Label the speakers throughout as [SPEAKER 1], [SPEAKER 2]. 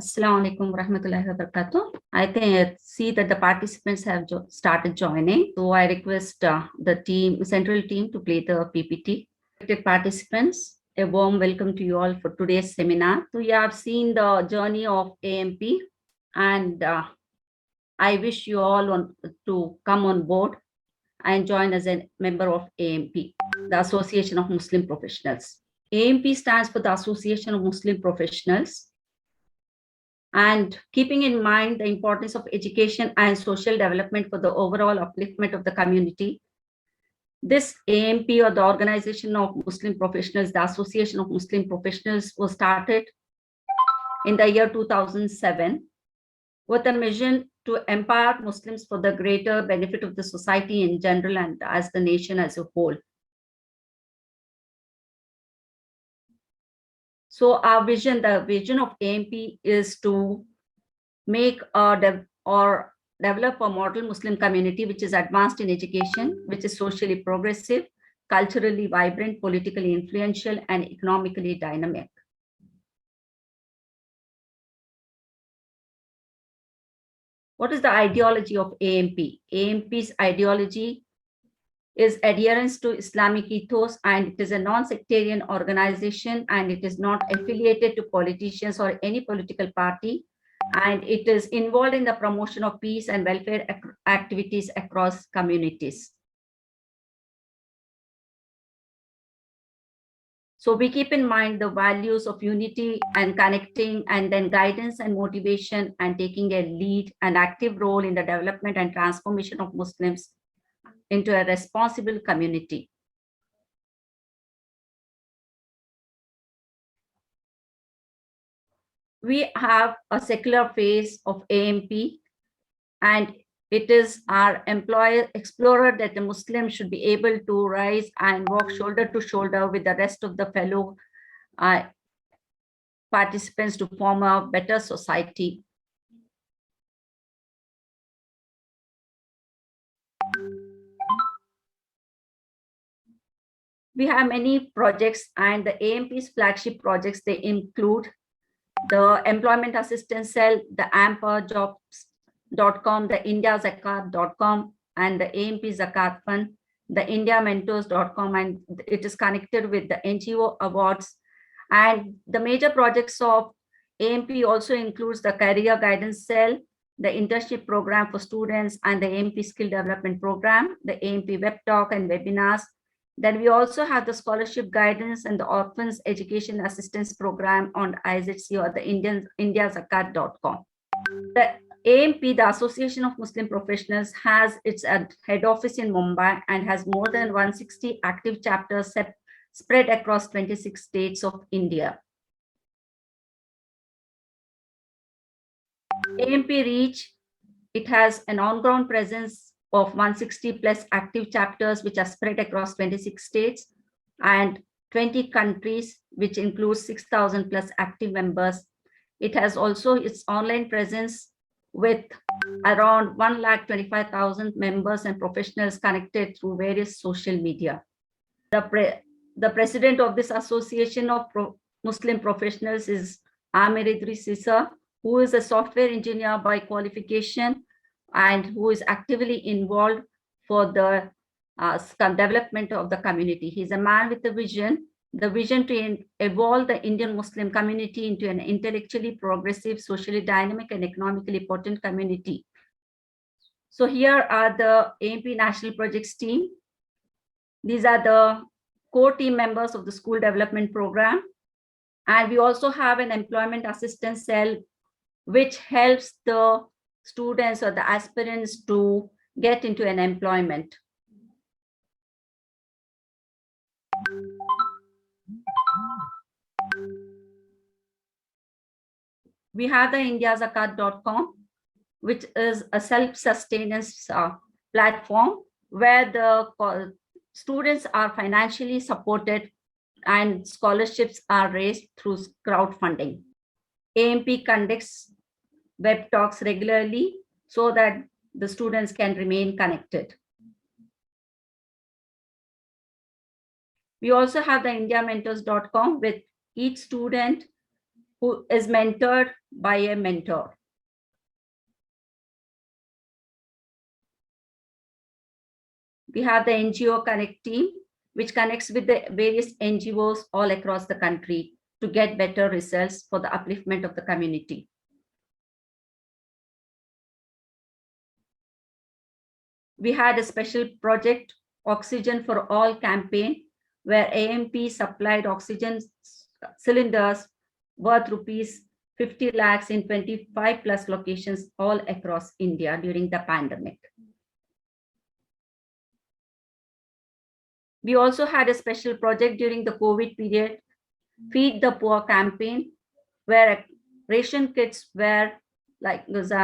[SPEAKER 1] Assalamu alaikum warahmatullahi wabarakatuh. I see that the participants have started joining. So I request the central team to play the PPT. Participants, a warm welcome to you all for today's seminar. So you have seen the journey of AMP, and I wish you all want to come on board and join as a member of AMP, the Association of Muslim Professionals. AMP stands for the Association of Muslim Professionals. And keeping in mind the importance of education and social development for the overall upliftment of the community, this AMP, or the Organization of Muslim Professionals, the Association of Muslim Professionals, was started in the year 2007 with a mission to empower Muslims for the greater benefit of the society in general and as the nation as a whole. So our vision, the vision of AMP, is to make or develop a model Muslim community which is advanced in education, which is socially progressive, culturally vibrant, politically influential, and economically dynamic. What is the ideology of AMP? AMP's ideology is adherence to Islamic ethos, and it is a non-sectarian organization, and it is not affiliated to politicians or any political party, and it is involved in the promotion of peace and welfare activities across communities. So we keep in mind the values of unity and connecting, and then guidance and motivation, and taking a lead and active role in the development and transformation of Muslims into a responsible community. We have a secular phase of AMP, and it is our explorer that the Muslim should be able to rise and walk shoulder to shoulder with the rest of the fellow participants to form a better society. We have many projects, and the AMP's flagship projects, they include the Employment Assistance Cell, the AMPjobs.com, the IndiaZakat.com, and the AMP Zakat Fund, the IndiaMentors.com, and it is connected with the NGO awards. And the major projects of AMP also includes the Career Guidance Cell, the internship program for students, and the AMP Skill Development Program, the AMP Web Talk and webinars. Then we also have the scholarship guidance and the Orphans Education Assistance Program on IZC, or the IndiaZakat.com. The AMP, the Association of Muslim Professionals, has its head office in Mumbai and has more than 160 active chapters spread across 26 states of India. AMP Reach, it has an on-ground presence of 160 plus active chapters which are spread across 26 states and 20 countries, which includes 6,000 plus active members. It has also its online presence with around 125,000 members and professionals connected through various social media. The president of this Association of Muslim Professionals is Amir Idris Issa, who is a software engineer by qualification and who is actively involved for the development of the community. He's a man with a vision, the vision to evolve the Indian Muslim community into an intellectually progressive, socially dynamic, and economically potent community. So here are the AMP National Projects team. These are the core team members of the School Development Program. And we also have an Employment Assistance Cell, which helps the students or the aspirants to get into an employment. We have the IndiaZakat.com, which is a self-sustenance platform where the students are financially supported and scholarships are raised through crowdfunding. AMP conducts web talks regularly so that the students can remain connected. We also have the IndiaMentors.com, with each student who is mentored by a mentor. We have the NGO Connect team, which connects with the various NGOs all across the country to get better results for the upliftment of the community. We had a special project, Oxygen for All campaign, where AMP supplied oxygen cylinders worth rupees 50 lakhs in 25 plus locations all across India during the pandemic. We also had a special project during the COVID period, Feed the Poor campaign, where ration kits were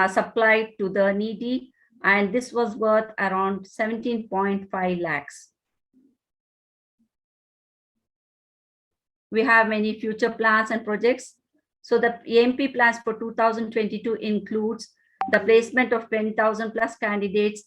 [SPEAKER 1] supplied to the needy, and this was worth around 17.5 lakhs. We have many future plans and projects. So the AMP plans for 2022 includes the placement of 10,000 plus candidates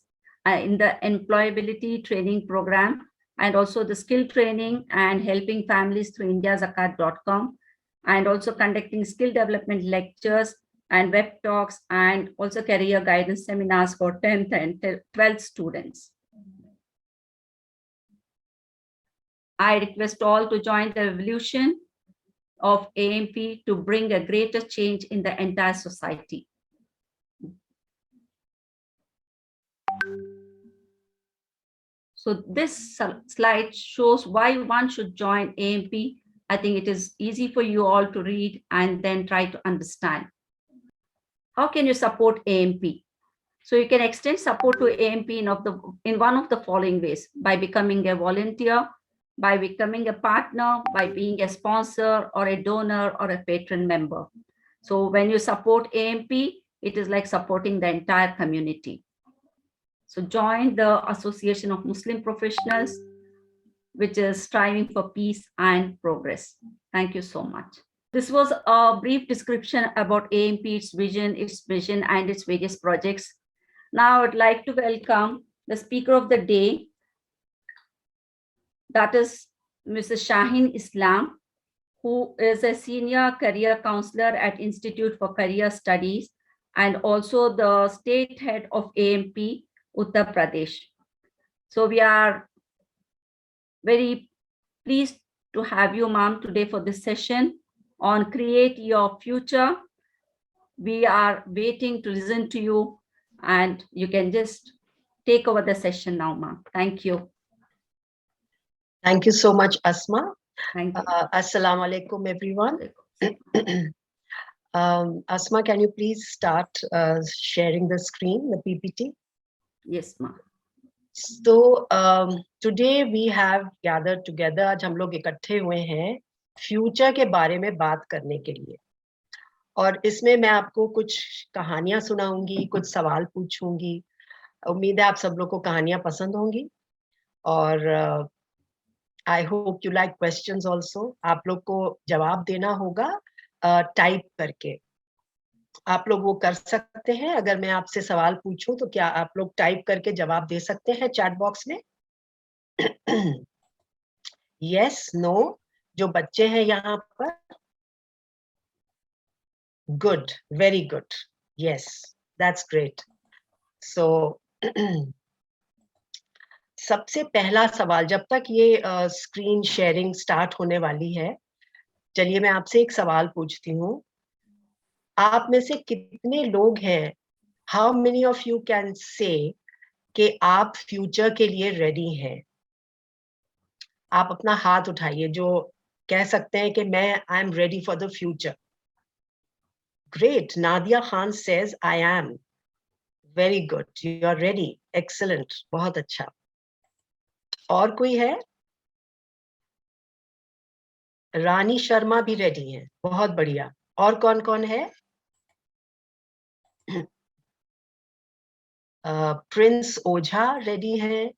[SPEAKER 1] in the employability training program, and also the skill training and helping families through indiazakat.com, and also conducting skill development lectures and web talks, and also career guidance seminars for 10th and 12th students. I request all to join the revolution of AMP to bring a greater change in the entire society. So this slide shows why one should join AMP. I think it is easy for you all to read and then try to understand. How can you support AMP? So you can extend support to AMP in one of the following ways: by becoming a volunteer, by becoming a partner, by being a sponsor or a donor or a patron member. So when you support AMP, it is like supporting the entire community. So join the Association of Muslim Professionals, which is striving for peace and progress. Thank you so much. This was a brief description about AMP, its vision, and its various projects. Now I'd like to welcome the speaker of the day, that is Mrs. Shaheen Islam, who is a senior career counselor at Institute for Career Studies and also the state head of AMP, Uttar Pradesh. So we are very pleased to have you, ma'am, today for this session on Create Your Future. We are waiting to listen to you, and you can just take over the session now, ma'am. Thank you.
[SPEAKER 2] Thank you so much, Asma.
[SPEAKER 1] Thank you.
[SPEAKER 2] Assalamu alaikum, everyone. Asma, can you please start sharing the screen, the PPT?
[SPEAKER 1] Yes, ma'am.
[SPEAKER 2] So today we have gathered together. आज हम लोग इकट्ठे हुए हैं future के बारे में बात करने के लिए, और इसमें मैं आपको कुछ कहानियां सुनाऊंगी, कुछ सवाल पूछूंगी। उम्मीद है आप सब लोग को कहानियां पसंद होंगी, और I hope you like questions also. आप लोग को जवाब देना होगा टाइप करके। आप लोग वो कर सकते हैं। अगर मैं आपसे सवाल पूछूं तो क्या आप लोग टाइप करके जवाब दे सकते हैं चैट बॉक्स में? यस, नो, जो बच्चे हैं यहाँ पर? Good, very good, yes, that's great. So सबसे पहला सवाल, जब तक ये स्क्रीन शेयरिंग स्टार्ट होने वाली है, चलिए मैं आपसे एक सवाल पूछती हूँ। आप में से कितने लोग हैं, how many of you can say कि आप फ्यूचर के लिए रेडी हैं? आप अपना हाथ उठाइए जो कह सकते हैं कि मैं I am ready for the future. Great, Nadia Khan says I am. Very good, you are ready, excellent, बहुत अच्छा। और कोई है? रानी शर्मा भी रेडी है, बहुत बढ़िया। और कौन कौन है? प्रिंस ओझा रेडी है,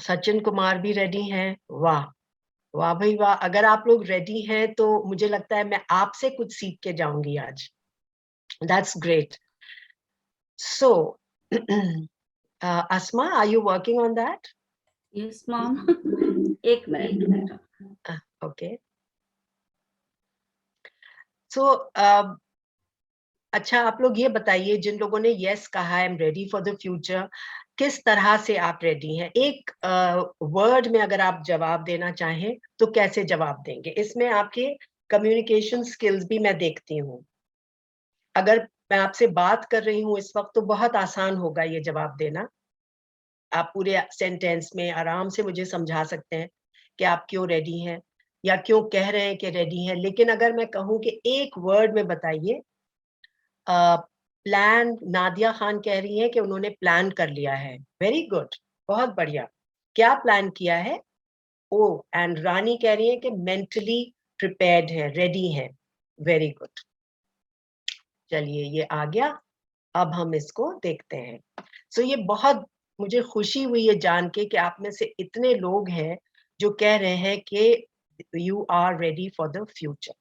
[SPEAKER 2] सचिन कुमार भी रेडी हैं। वाह वाह भाई वाह। अगर आप लोग रेडी हैं तो मुझे लगता है मैं आपसे कुछ सीख के जाऊंगी आज। That's great. So Asma, are you working on that?
[SPEAKER 1] Yes, ma'am. एक मिनट.
[SPEAKER 2] Okay. सो अच्छा, आप लोग ये बताइए, जिन लोगों ने यस कहा आई am ready for the future, किस तरह से आप रेडी हैं? एक वर्ड में अगर आप जवाब देना चाहें तो कैसे जवाब देंगे? इसमें आपके कम्युनिकेशन स्किल्स भी मैं देखती हूँ। अगर मैं आपसे बात कर रही हूँ इस वक्त तो बहुत आसान होगा ये जवाब देना। आप पूरे सेंटेंस में आराम से मुझे समझा सकते हैं कि आप क्यों रेडी हैं या क्यों कह रहे हैं कि रेडी हैं। लेकिन अगर मैं कहूँ कि एक वर्ड में बताइए, प्लान, नादिया खान कह रही हैं कि उन्होंने प्लान कर लिया है। वेरी गुड, बहुत बढ़िया। क्या प्लान किया है? ओ, एंड रानी कह रही है कि मेंटली प्रिपेयर्ड है, रेडी है। Very good. चलिए, ये आ गया। अब हम इसको देखते हैं। सो ये बहुत मुझे खुशी हुई ये जान के कि आप में से इतने लोग हैं जो कह रहे हैं कि you are ready for the future,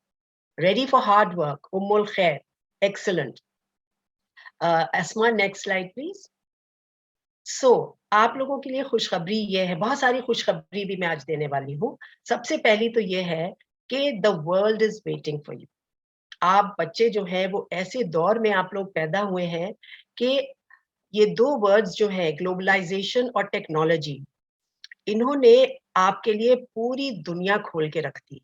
[SPEAKER 2] ready for hard work. Ummul Khair, excellent. Asma, next slide please. So आप लोगों के लिए खुशखबरी ये है, बहुत सारी खुशखबरी भी मैं आज देने वाली हूँ। सबसे पहली तो ये है कि the world is waiting for you. आप बच्चे जो है वो ऐसे दौर में आप लोग पैदा हुए हैं कि ये दो वर्ड्स जो है, ग्लोबलाइजेशन और टेक्नोलॉजी, इन्होंने आपके लिए पूरी दुनिया खोल के रख दी।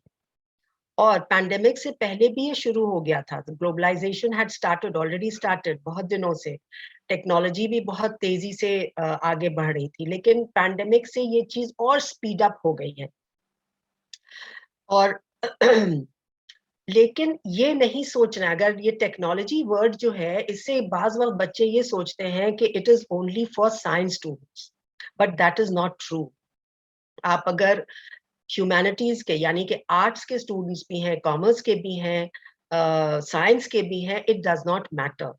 [SPEAKER 2] और पैंडेमिक से पहले भी ये शुरू हो गया था। तो globalisation had started, already started बहुत दिनों से। टेक्नोलॉजी भी बहुत तेजी से आगे बढ़ रही थी, लेकिन पैंडेमिक से ये चीज और स्पीड अप हो गई है। और लेकिन ये नहीं सोचना, अगर ये टेक्नोलॉजी वर्ड जो है, इससे बाज वक्त बच्चे ये सोचते हैं कि it is only for science students, but that is not true. आप अगर ह्यूमैनिटीज के यानी कि आर्ट्स के स्टूडेंट्स भी हैं, कॉमर्स के भी हैं, साइंस के भी हैं, इट डज नॉट मैटर।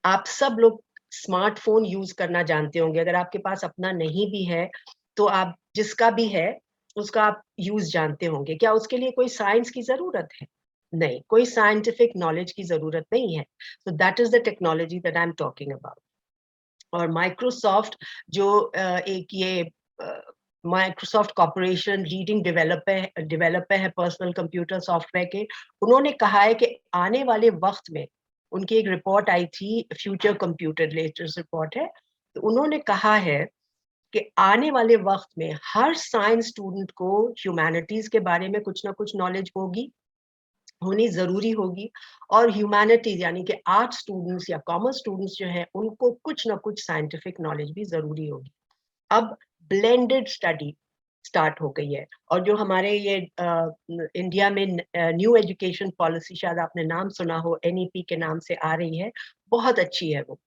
[SPEAKER 2] आप सब लोग स्मार्टफोन यूज करना जानते होंगे। अगर आपके पास अपना नहीं भी है तो आप जिसका भी है उसका आप यूज जानते होंगे। क्या उसके लिए कोई साइंस की जरूरत है? नहीं, कोई साइंटिफिक नॉलेज की जरूरत नहीं है। So that is the technology that I am talking about. और माइक्रोसॉफ्ट जो एक ये माइक्रोसॉफ्ट कॉर्पोरेशन लीडिंग डेवलपर है पर्सनल कंप्यूटर सॉफ्टवेयर के, उन्होंने कहा है कि आने वाले वक्त में, उनकी एक रिपोर्ट आई थी, फ्यूचर कंप्यूटर लेटेस्ट रिपोर्ट है, तो उन्होंने कहा है कि आने वाले वक्त में हर साइंस स्टूडेंट को ह्यूमैनिटीज के बारे में कुछ ना कुछ नॉलेज होनी जरूरी होगी। और ह्यूमैनिटीज यानी कि आर्ट स्टूडेंट्स या कॉमर्स स्टूडेंट्स जो हैं, उनको कुछ ना कुछ साइंटिफिक नॉलेज भी जरूरी होगी। अब ब्लेंडेड स्टडी स्टार्ट हो गई है। और जो हमारे ये इंडिया में न्यू एजुकेशन पॉलिसी, शायद आपने नाम सुना हो, एनईपी के नाम से आ रही है, बहुत अच्छी है वो।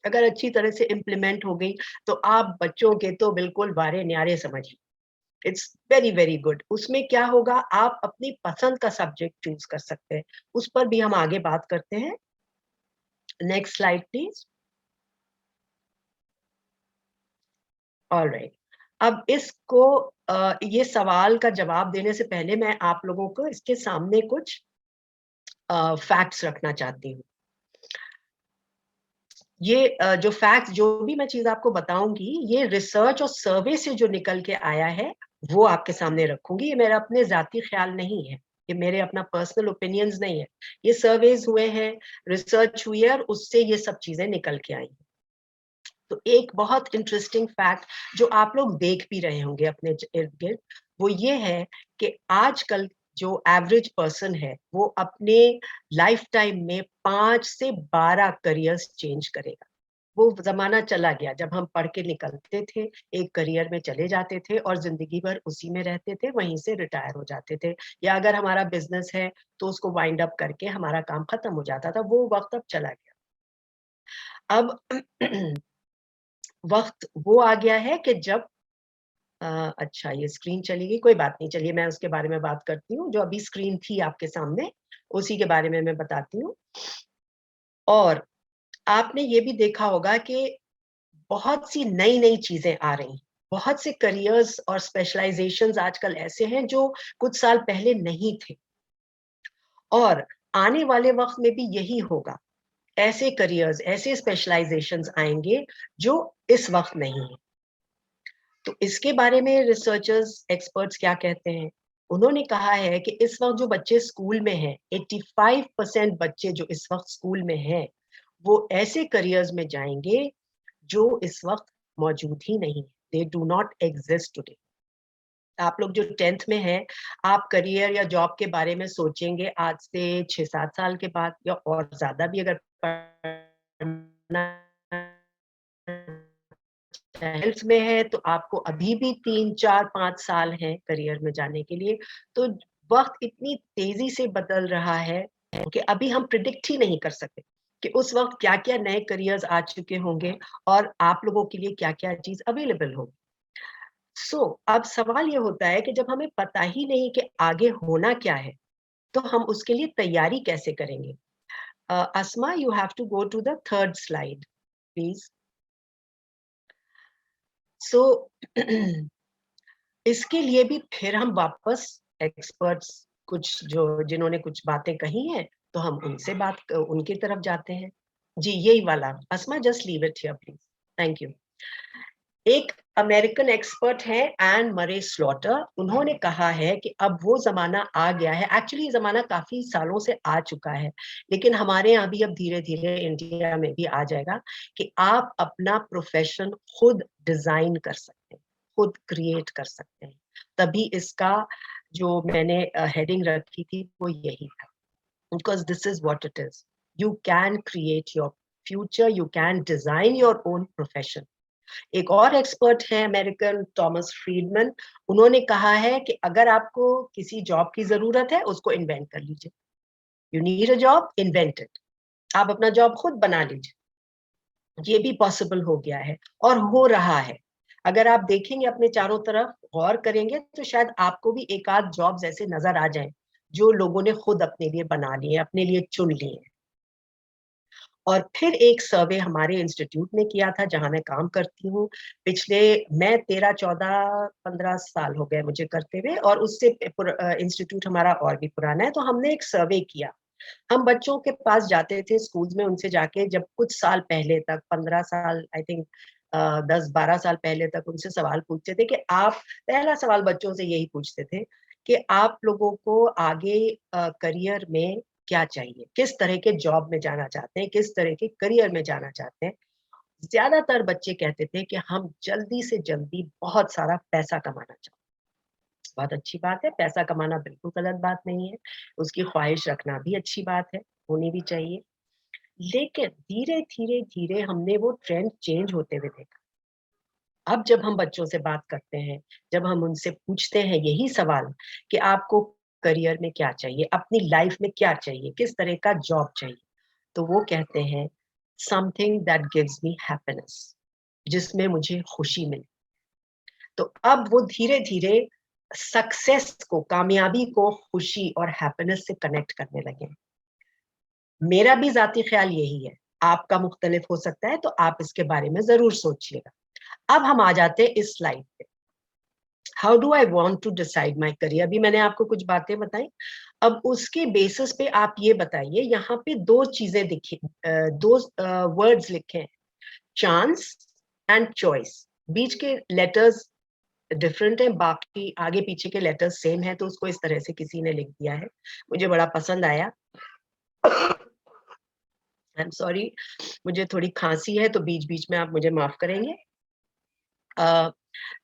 [SPEAKER 2] अगर अच्छी तरह से इम्प्लीमेंट हो गई तो आप बच्चों के तो बिल्कुल वारे न्यारे समझिए। It's very very good. उसमें क्या होगा, आप अपनी पसंद का सब्जेक्ट चूज कर सकते हैं। उस पर भी हम आगे बात करते हैं। Next slide please. ऑलराइट, अब इसको ये सवाल का जवाब देने से पहले मैं आप लोगों को इसके सामने कुछ फैक्ट्स रखना चाहती हूँ। ये जो फैक्ट्स, जो भी मैं चीज आपको बताऊंगी, ये रिसर्च और सर्वे से जो निकल के आया है वो आपके सामने रखूंगी। ये मेरा अपने जाती ख्याल नहीं है, ये मेरे अपना पर्सनल ओपिनियंस नहीं है। ये सर्वेज हुए हैं, रिसर्च हुई है और उससे ये सब चीजें निकल के आई। तो एक बहुत इंटरेस्टिंग फैक्ट जो आप लोग देख भी रहे होंगे अपने इर्द गिर्द, वो ये है कि आजकल जो एवरेज पर्सन है वो अपने लाइफ टाइम में 5 से 12 करियर्स चेंज करेगा। वो जमाना चला गया जब हम पढ़ के निकलते थे, एक करियर में चले जाते थे और जिंदगी भर उसी में रहते थे, वहीं से रिटायर हो जाते थे। या अगर हमारा बिजनेस है तो उसको वाइंड अप करके हमारा काम खत्म हो जाता था। वो वक्त अब चला गया। अब वक्त वो आ गया है कि जब अच्छा, ये स्क्रीन चली गई, कोई बात नहीं। चलिए मैं उसके बारे में बात करती हूँ। जो अभी स्क्रीन थी आपके सामने, उसी के बारे में मैं बताती हूँ। और आपने ये भी देखा होगा कि बहुत सी नई नई चीजें आ रही हैं। बहुत से करियर्स और स्पेशलाइजेशंस आजकल ऐसे हैं जो कुछ साल पहले नहीं थे, और आने वाले वक्त में भी यही होगा। ऐसे करियर्स, ऐसे स्पेशलाइजेशंस आएंगे जो इस वक्त नहीं है। तो इसके बारे में रिसर्चर्स, एक्सपर्ट्स क्या कहते हैं? उन्होंने कहा है कि इस वक्त जो बच्चे स्कूल में हैं, 85% बच्चे जो इस वक्त स्कूल में हैं, वो ऐसे करियर्स में जाएंगे जो इस वक्त मौजूद ही नहीं, they do not exist today. आप लोग जो 10th में हैं, आप करियर या जॉब के बारे में सोचेंगे आज से 6-7 साल के बाद, या और ज्यादा भी अगर पढ़ना हेल्थ में है तो आपको अभी भी 3-4-5 साल हैं करियर में जाने के लिए। तो वक्त इतनी तेजी से बदल रहा है कि अभी हम प्रिडिक्ट ही नहीं कर सकते कि उस वक्त क्या क्या नए करियर्स आ चुके होंगे और आप लोगों के लिए क्या क्या चीज अवेलेबल होगी। अब सवाल ये होता है कि जब हमें पता ही नहीं कि आगे होना क्या है, तो हम उसके लिए तैयारी कैसे करेंगे। Asma, you have to go to the third slide please. So इसके लिए भी फिर हम वापस एक्सपर्ट्स कुछ जो जिन्होंने कुछ बातें कही हैं, तो हम उनसे उनकी तरफ जाते हैं। जी यही वाला, Asma just leave it here please, thank you. एक अमेरिकन एक्सपर्ट है एन मरे स्लॉटर, उन्होंने कहा है कि अब वो जमाना आ गया है, एक्चुअली ये जमाना काफी सालों से आ चुका है, लेकिन हमारे यहाँ भी अब धीरे धीरे इंडिया में भी आ जाएगा कि आप अपना प्रोफेशन खुद डिजाइन कर सकते हैं, खुद क्रिएट कर सकते हैं। तभी इसका जो मैंने हेडिंग रखी थी वो यही था, because this is what it is, you can create your future, you can design your own profession. एक और एक्सपर्ट है अमेरिकन, टॉमस फ्रीडमैन, उन्होंने कहा है कि अगर आपको किसी जॉब की जरूरत है उसको इन्वेंट कर लीजिए। You need a job, invent it. आप अपना जॉब खुद बना लीजिए। ये भी पॉसिबल हो गया है और हो रहा है। अगर आप देखेंगे अपने चारों तरफ, गौर करेंगे, तो शायद आपको भी एक आध जॉब्स ऐसे नजर आ जाएं जो लोगों ने खुद अपने लिए बना लिए, अपने लिए चुन लिए। और फिर एक सर्वे हमारे इंस्टीट्यूट ने किया था जहां मैं काम करती हूँ। मैं 13-14-15 साल हो गए मुझे करते हुए, और उससे इंस्टीट्यूट हमारा और भी पुराना है। तो हमने एक सर्वे किया, हम बच्चों के पास जाते थे स्कूल्स में, उनसे जाके जब कुछ साल पहले तक, 15 साल आई थिंक 10-12 साल पहले तक उनसे सवाल पूछते थे कि आप, पहला सवाल बच्चों से यही पूछते थे कि आप लोगों को आगे करियर में क्या चाहिए, किस तरह के जॉब में जाना चाहते हैं, किस तरह के करियर में जाना चाहते हैं। ज्यादातर बच्चे कहते थे कि हम जल्दी से जल्दी बहुत सारा पैसा कमाना चाहते हैं। बहुत अच्छी बात है, पैसा कमाना बिल्कुल गलत बात नहीं है, उसकी ख्वाहिश रखना भी अच्छी बात है, होनी भी चाहिए। लेकिन धीरे धीरे धीरे हमने वो ट्रेंड चेंज होते हुए देखा। अब जब हम बच्चों से बात करते हैं, जब हम उनसे पूछते हैं यही सवाल कि आपको करियर में क्या चाहिए, अपनी लाइफ में क्या चाहिए, किस तरह का जॉब चाहिए, तो वो कहते हैं something that gives me happiness, जिसमें मुझे खुशी मिले। तो अब वो धीरे धीरे सक्सेस को, कामयाबी को खुशी और हैप्पीनेस से कनेक्ट करने लगे। मेरा भी जाती ख्याल यही है, आपका मुख्तलिफ हो सकता है, तो आप इसके बारे में जरूर सोचिएगा। अब हम आ जाते हैं इस स्लाइड पे, how do I want to decide my career. अभी मैंने आपको कुछ बातें बताई, अब उसके बेसिस पे आप ये बताइए, यहाँ पे दो चीजें दिखी, दो वर्ड्स लिखे हैं, चांस एंड चॉइस। बीच के लेटर्स डिफरेंट है, बाकी आगे पीछे के लेटर्स सेम है, तो उसको इस तरह से किसी ने लिख दिया है, मुझे बड़ा पसंद आया। आई एम सॉरी, मुझे थोड़ी खांसी है, तो बीच बीच में आप मुझे माफ करेंगे।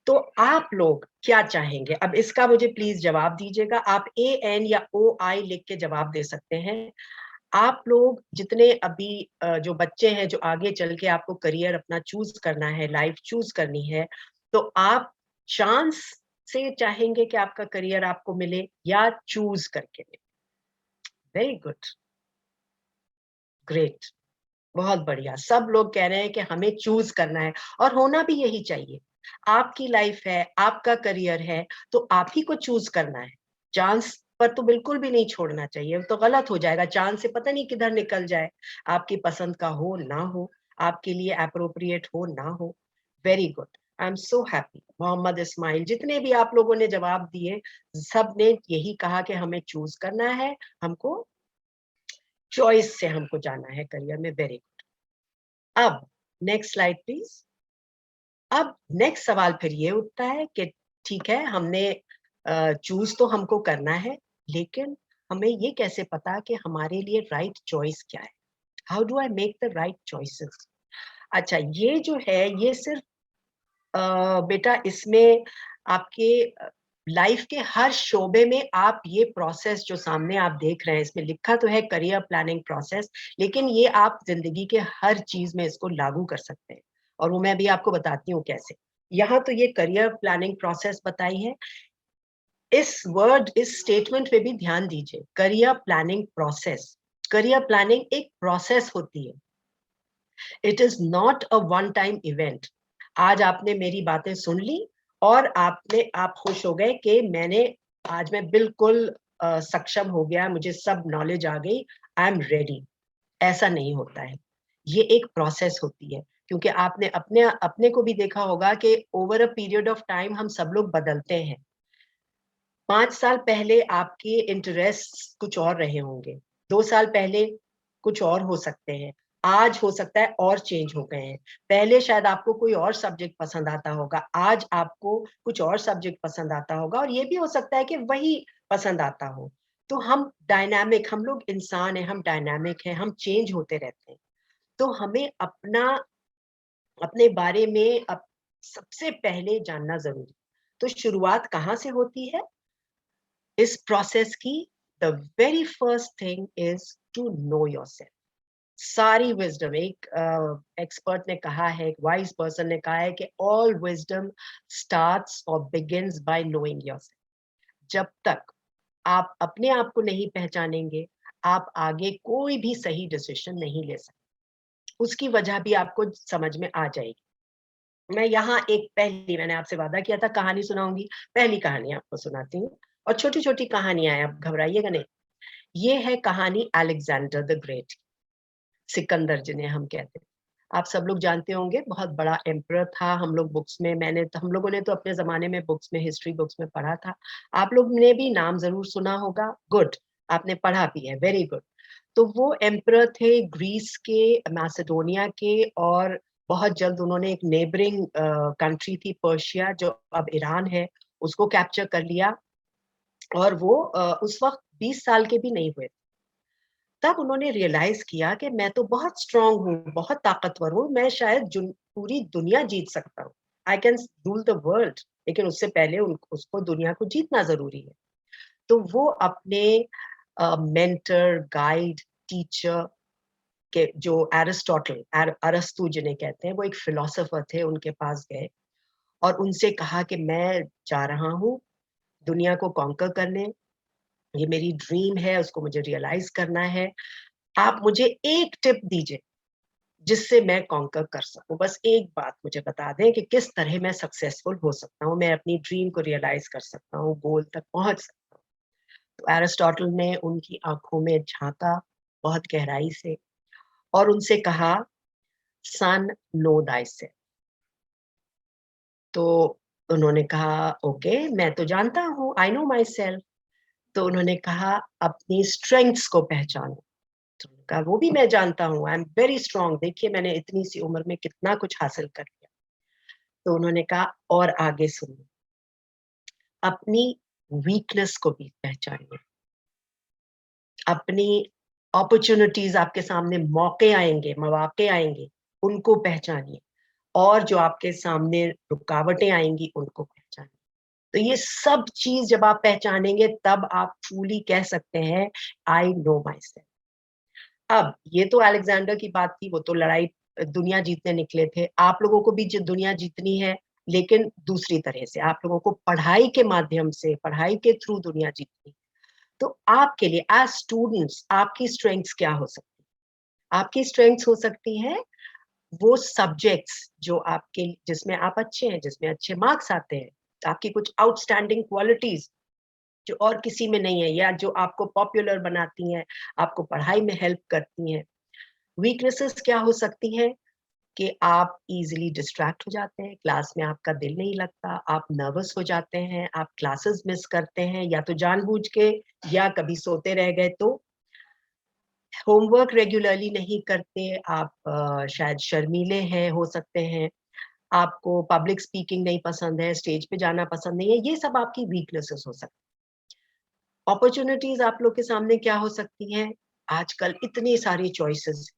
[SPEAKER 2] तो आप लोग क्या चाहेंगे, अब इसका मुझे प्लीज जवाब दीजिएगा। आप AN या OI लिख के जवाब दे सकते हैं। आप लोग जितने अभी जो बच्चे हैं, जो आगे चल के आपको करियर अपना चूज करना है, लाइफ चूज करनी है, तो आप चांस से चाहेंगे कि आपका करियर आपको मिले या चूज करके मिले? वेरी गुड, ग्रेट, बहुत बढ़िया। सब लोग कह रहे हैं कि हमें चूज करना है, और होना भी यही चाहिए। आपकी लाइफ है, आपका करियर है, तो आप ही को चूज करना है। चांस पर तो बिल्कुल भी नहीं छोड़ना चाहिए, तो गलत हो जाएगा। चांस से पता नहीं किधर निकल जाए, आपकी पसंद का हो ना हो, आपके लिए अप्रोप्रिएट हो ना हो। Very good, I am so happy. Mohammad Ismail, जितने भी आप लोगों ने जवाब दिए, सब ने यही कहा कि हमें चूज करना है, हमको चॉइस से हमको जाना है करियर में। Very good. अब नेक्स्ट स्लाइड प्लीज। अब नेक्स्ट सवाल फिर ये उठता है कि ठीक है, हमने चूज तो हमको करना है, लेकिन हमें ये कैसे पता कि हमारे लिए राइट चॉइस क्या है? How do I make the right choices? अच्छा, ये जो है ये सिर्फ बेटा इसमें आपके लाइफ के हर शोबे में आप ये प्रोसेस जो सामने आप देख रहे हैं, इसमें लिखा तो है करियर प्लानिंग प्रोसेस, लेकिन ये आप जिंदगी के हर चीज में इसको लागू कर सकते हैं, और वो मैं अभी आपको बताती हूँ कैसे। यहाँ तो ये करियर प्लानिंग प्रोसेस बताई है। इस स्टेटमेंट पे भी ध्यान दीजिए, career planning process. Career planning एक प्रोसेस होती है, it is not a one time event. आज आपने मेरी बातें सुन ली और आप खुश हो गए कि आज मैं बिल्कुल सक्षम हो गया, मुझे सब नॉलेज आ गई, आई एम रेडी। ऐसा नहीं होता है, ये एक प्रोसेस होती है, क्योंकि आपने अपने अपने को भी देखा होगा कि over a period of time हम सब लोग बदलते हैं। 5 साल पहले आपके इंटरेस्ट कुछ और रहे होंगे, 2 साल पहले कुछ और हो सकते हैं, आज हो सकता है और चेंज हो गए हैं। पहले शायद आपको कोई और सब्जेक्ट पसंद आता होगा, आज आपको कुछ और सब्जेक्ट पसंद आता होगा, और ये भी हो सकता है कि वही पसंद आता हो। तो हम लोग इंसान हैं, हम डायनामिक हैं, हम चेंज होते रहते हैं। तो हमें अपने बारे में सबसे पहले जानना ज़रूरी। तो शुरुआत कहाँ से होती है इस प्रोसेस की? The very first thing is to know yourself. सारी विजडम, एक एक्सपर्ट ने कहा है, एक वाइज पर्सन ने कहा है कि ऑल विजडम स्टार्ट्स और बिगिंस बाय नोइंग योरसेल्फ। जब तक आप अपने आप को नहीं पहचानेंगे, आप आगे कोई भी सही डिसीजन नहीं ले सकते। उसकी वजह भी आपको समझ में आ जाएगी। मैं यहाँ मैंने आपसे वादा किया था कहानी सुनाऊंगी, पहली कहानी आपको सुनाती हूँ, और छोटी-छोटी कहानियां हैं, आप घबराइएगा नहीं। ये है कहानी अलेक्जेंडर द ग्रेट, सिकंदर जिन्हें हम कहते हैं। आप सब लोग जानते होंगे, बहुत बड़ा एम्परर था। हम लोग बुक्स में हम लोगों ने तो अपने ज़माने में बुक्स में, हिस्ट्री बुक्स में पढ़ा था। आप लोग ने भी नाम ज़रूर सुना होगा, गुड, आपने पढ़ा भी है, वेरी गुड। तो वो एम्परर थे ग्रीस के, मैसेडोनिया के, और बहुत जल्द उन्होंने एक नेबरिंग कंट्री थी पर्शिया, जो अब ईरान है, उसको कैप्चर कर लिया, और वो उस वक़्त 20 साल के भी नहीं हुए। तब उन्होंने रियलाइज किया कि मैं तो बहुत स्ट्रांग हूँ, बहुत ताकतवर हूँ, मैं शायद पूरी दुनिया जीत सकता हूँ, I can rule the world. लेकिन उससे पहले उसको दुनिया को जीतना जरूरी है। तो वो अपने मेंटर, गाइड, टीचर के, जो अरस्तु जिन्हें कहते हैं, वो एक फिलोसोफर थे, उनके पास गए और उनसे कहा कि मैं जा रहा हूँ दुनिया को कॉन्कर करने, ये मेरी ड्रीम है, उसको मुझे रियलाइज करना है। आप मुझे एक टिप दीजिए जिससे मैं कॉन्कर कर सकूं, बस एक बात मुझे बता दें कि किस तरह मैं सक्सेसफुल हो सकता हूं, मैं अपनी ड्रीम को रियलाइज कर सकता हूं, गोल तक पहुंच सकता हूं। तो एरिस्टोटल ने उनकी आंखों में झांका बहुत गहराई से और उनसे कहा, सन, नो थायसेल्फ। तो उन्होंने कहा, ओके, मैं तो जानता हूं, आई नो माई सेल्फ। तो उन्होंने कहा, अपनी स्ट्रेंथ्स को पहचानो। तो उन्होंने कहा, वो भी मैं जानता हूँ, आई एम वेरी स्ट्रांग, देखिए मैंने इतनी सी उम्र में कितना कुछ हासिल कर लिया। तो उन्होंने कहा, और आगे सुनिए, अपनी वीकनेस को भी पहचानिए, अपनी अपॉर्चुनिटीज, आपके सामने मौके आएंगे, उनको पहचानिए, और जो आपके सामने रुकावटें आएंगी उनको पहचानिए। तो ये सब चीज जब आप पहचानेंगे, तब आप ट्रूली कह सकते हैं, आई नो माई सेल्फ। अब ये तो अलेक्जेंडर की बात थी, वो तो लड़ाई दुनिया जीतने निकले थे। आप लोगों को भी दुनिया जीतनी है, लेकिन दूसरी तरह से। आप लोगों को पढ़ाई के माध्यम से, पढ़ाई के थ्रू दुनिया जीतनी है। तो आपके लिए एज स्टूडेंट्स आपकी स्ट्रेंथ्स क्या हो सकती है? आपकी स्ट्रेंथ्स हो सकती है वो सब्जेक्ट्स जो आपके, जिसमें आप अच्छे हैं, जिसमें अच्छे मार्क्स आते हैं, आपकी कुछ आउटस्टैंडिंग क्वालिटीज जो और किसी में नहीं है, या जो आपको पॉपुलर बनाती हैं, आपको पढ़ाई में हेल्प करती हैं। वीकनेसेस क्या हो सकती हैं कि आप इजीली डिस्ट्रैक्ट हो जाते हैं, क्लास में आपका दिल नहीं लगता, आप नर्वस हो जाते हैं, आप क्लासेस मिस करते हैं, या तो जानबूझ के, या कभी सोते रह गए तो। होमवर्क रेगुलरली नहीं करते आप, शायद शर्मीले हैं, हो सकते हैं। आपको पब्लिक स्पीकिंग नहीं पसंद है, स्टेज पे जाना पसंद नहीं है, ये सब आपकी वीकनेसेस हो सकती है। अपॉर्चुनिटीज आप लोग के सामने क्या हो सकती हैं? आजकल इतनी सारी चॉइसेस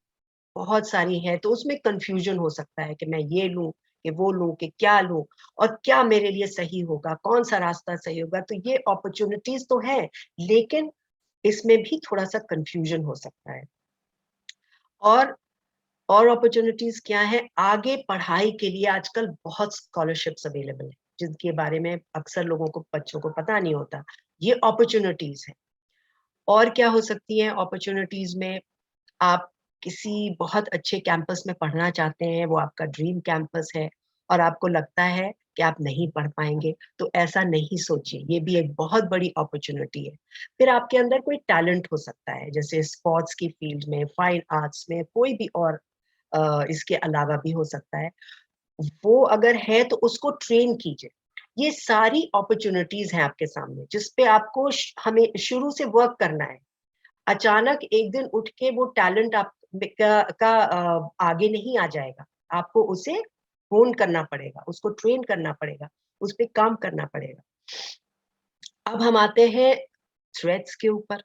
[SPEAKER 2] बहुत सारी है, तो उसमें कंफ्यूजन हो सकता है कि मैं ये लूं कि वो लूं कि क्या लूं और क्या मेरे लिए सही होगा, कौन सा रास्ता सही होगा। तो ये अपॉर्चुनिटीज तो है, लेकिन इसमें भी थोड़ा सा कंफ्यूजन हो सकता है। और अपॉर्चुनिटीज क्या है? आगे पढ़ाई के लिए आजकल बहुत स्कॉलरशिप्स अवेलेबल है, जिनके बारे में अक्सर लोगों को, बच्चों को पता नहीं होता। ये अपॉर्चुनिटीज है। और क्या हो सकती है अपॉर्चुनिटीज में? आप किसी बहुत अच्छे कैंपस में पढ़ना चाहते हैं, वो आपका ड्रीम कैंपस है और आपको लगता है कि आप नहीं पढ़ पाएंगे, तो ऐसा नहीं सोचिए, ये भी एक बहुत बड़ी अपॉर्चुनिटी है। फिर आपके अंदर कोई टैलेंट हो सकता है, जैसे स्पोर्ट्स की फील्ड में, फाइन आर्ट्स में, कोई भी और इसके अलावा भी हो सकता है। वो अगर है तो उसको ट्रेन कीजिए। ये सारी अपॉर्चुनिटीज हैं आपके सामने, जिसपे आपको हमें शुरू से वर्क करना है। अचानक एक दिन उठ के वो टैलेंट आप आगे नहीं आ जाएगा। आपको उसे होन करना पड़ेगा, उसको ट्रेन करना पड़ेगा, उस पे काम करना पड़ेगा। अब हम आते हैं थ्रेट्स के ऊपर।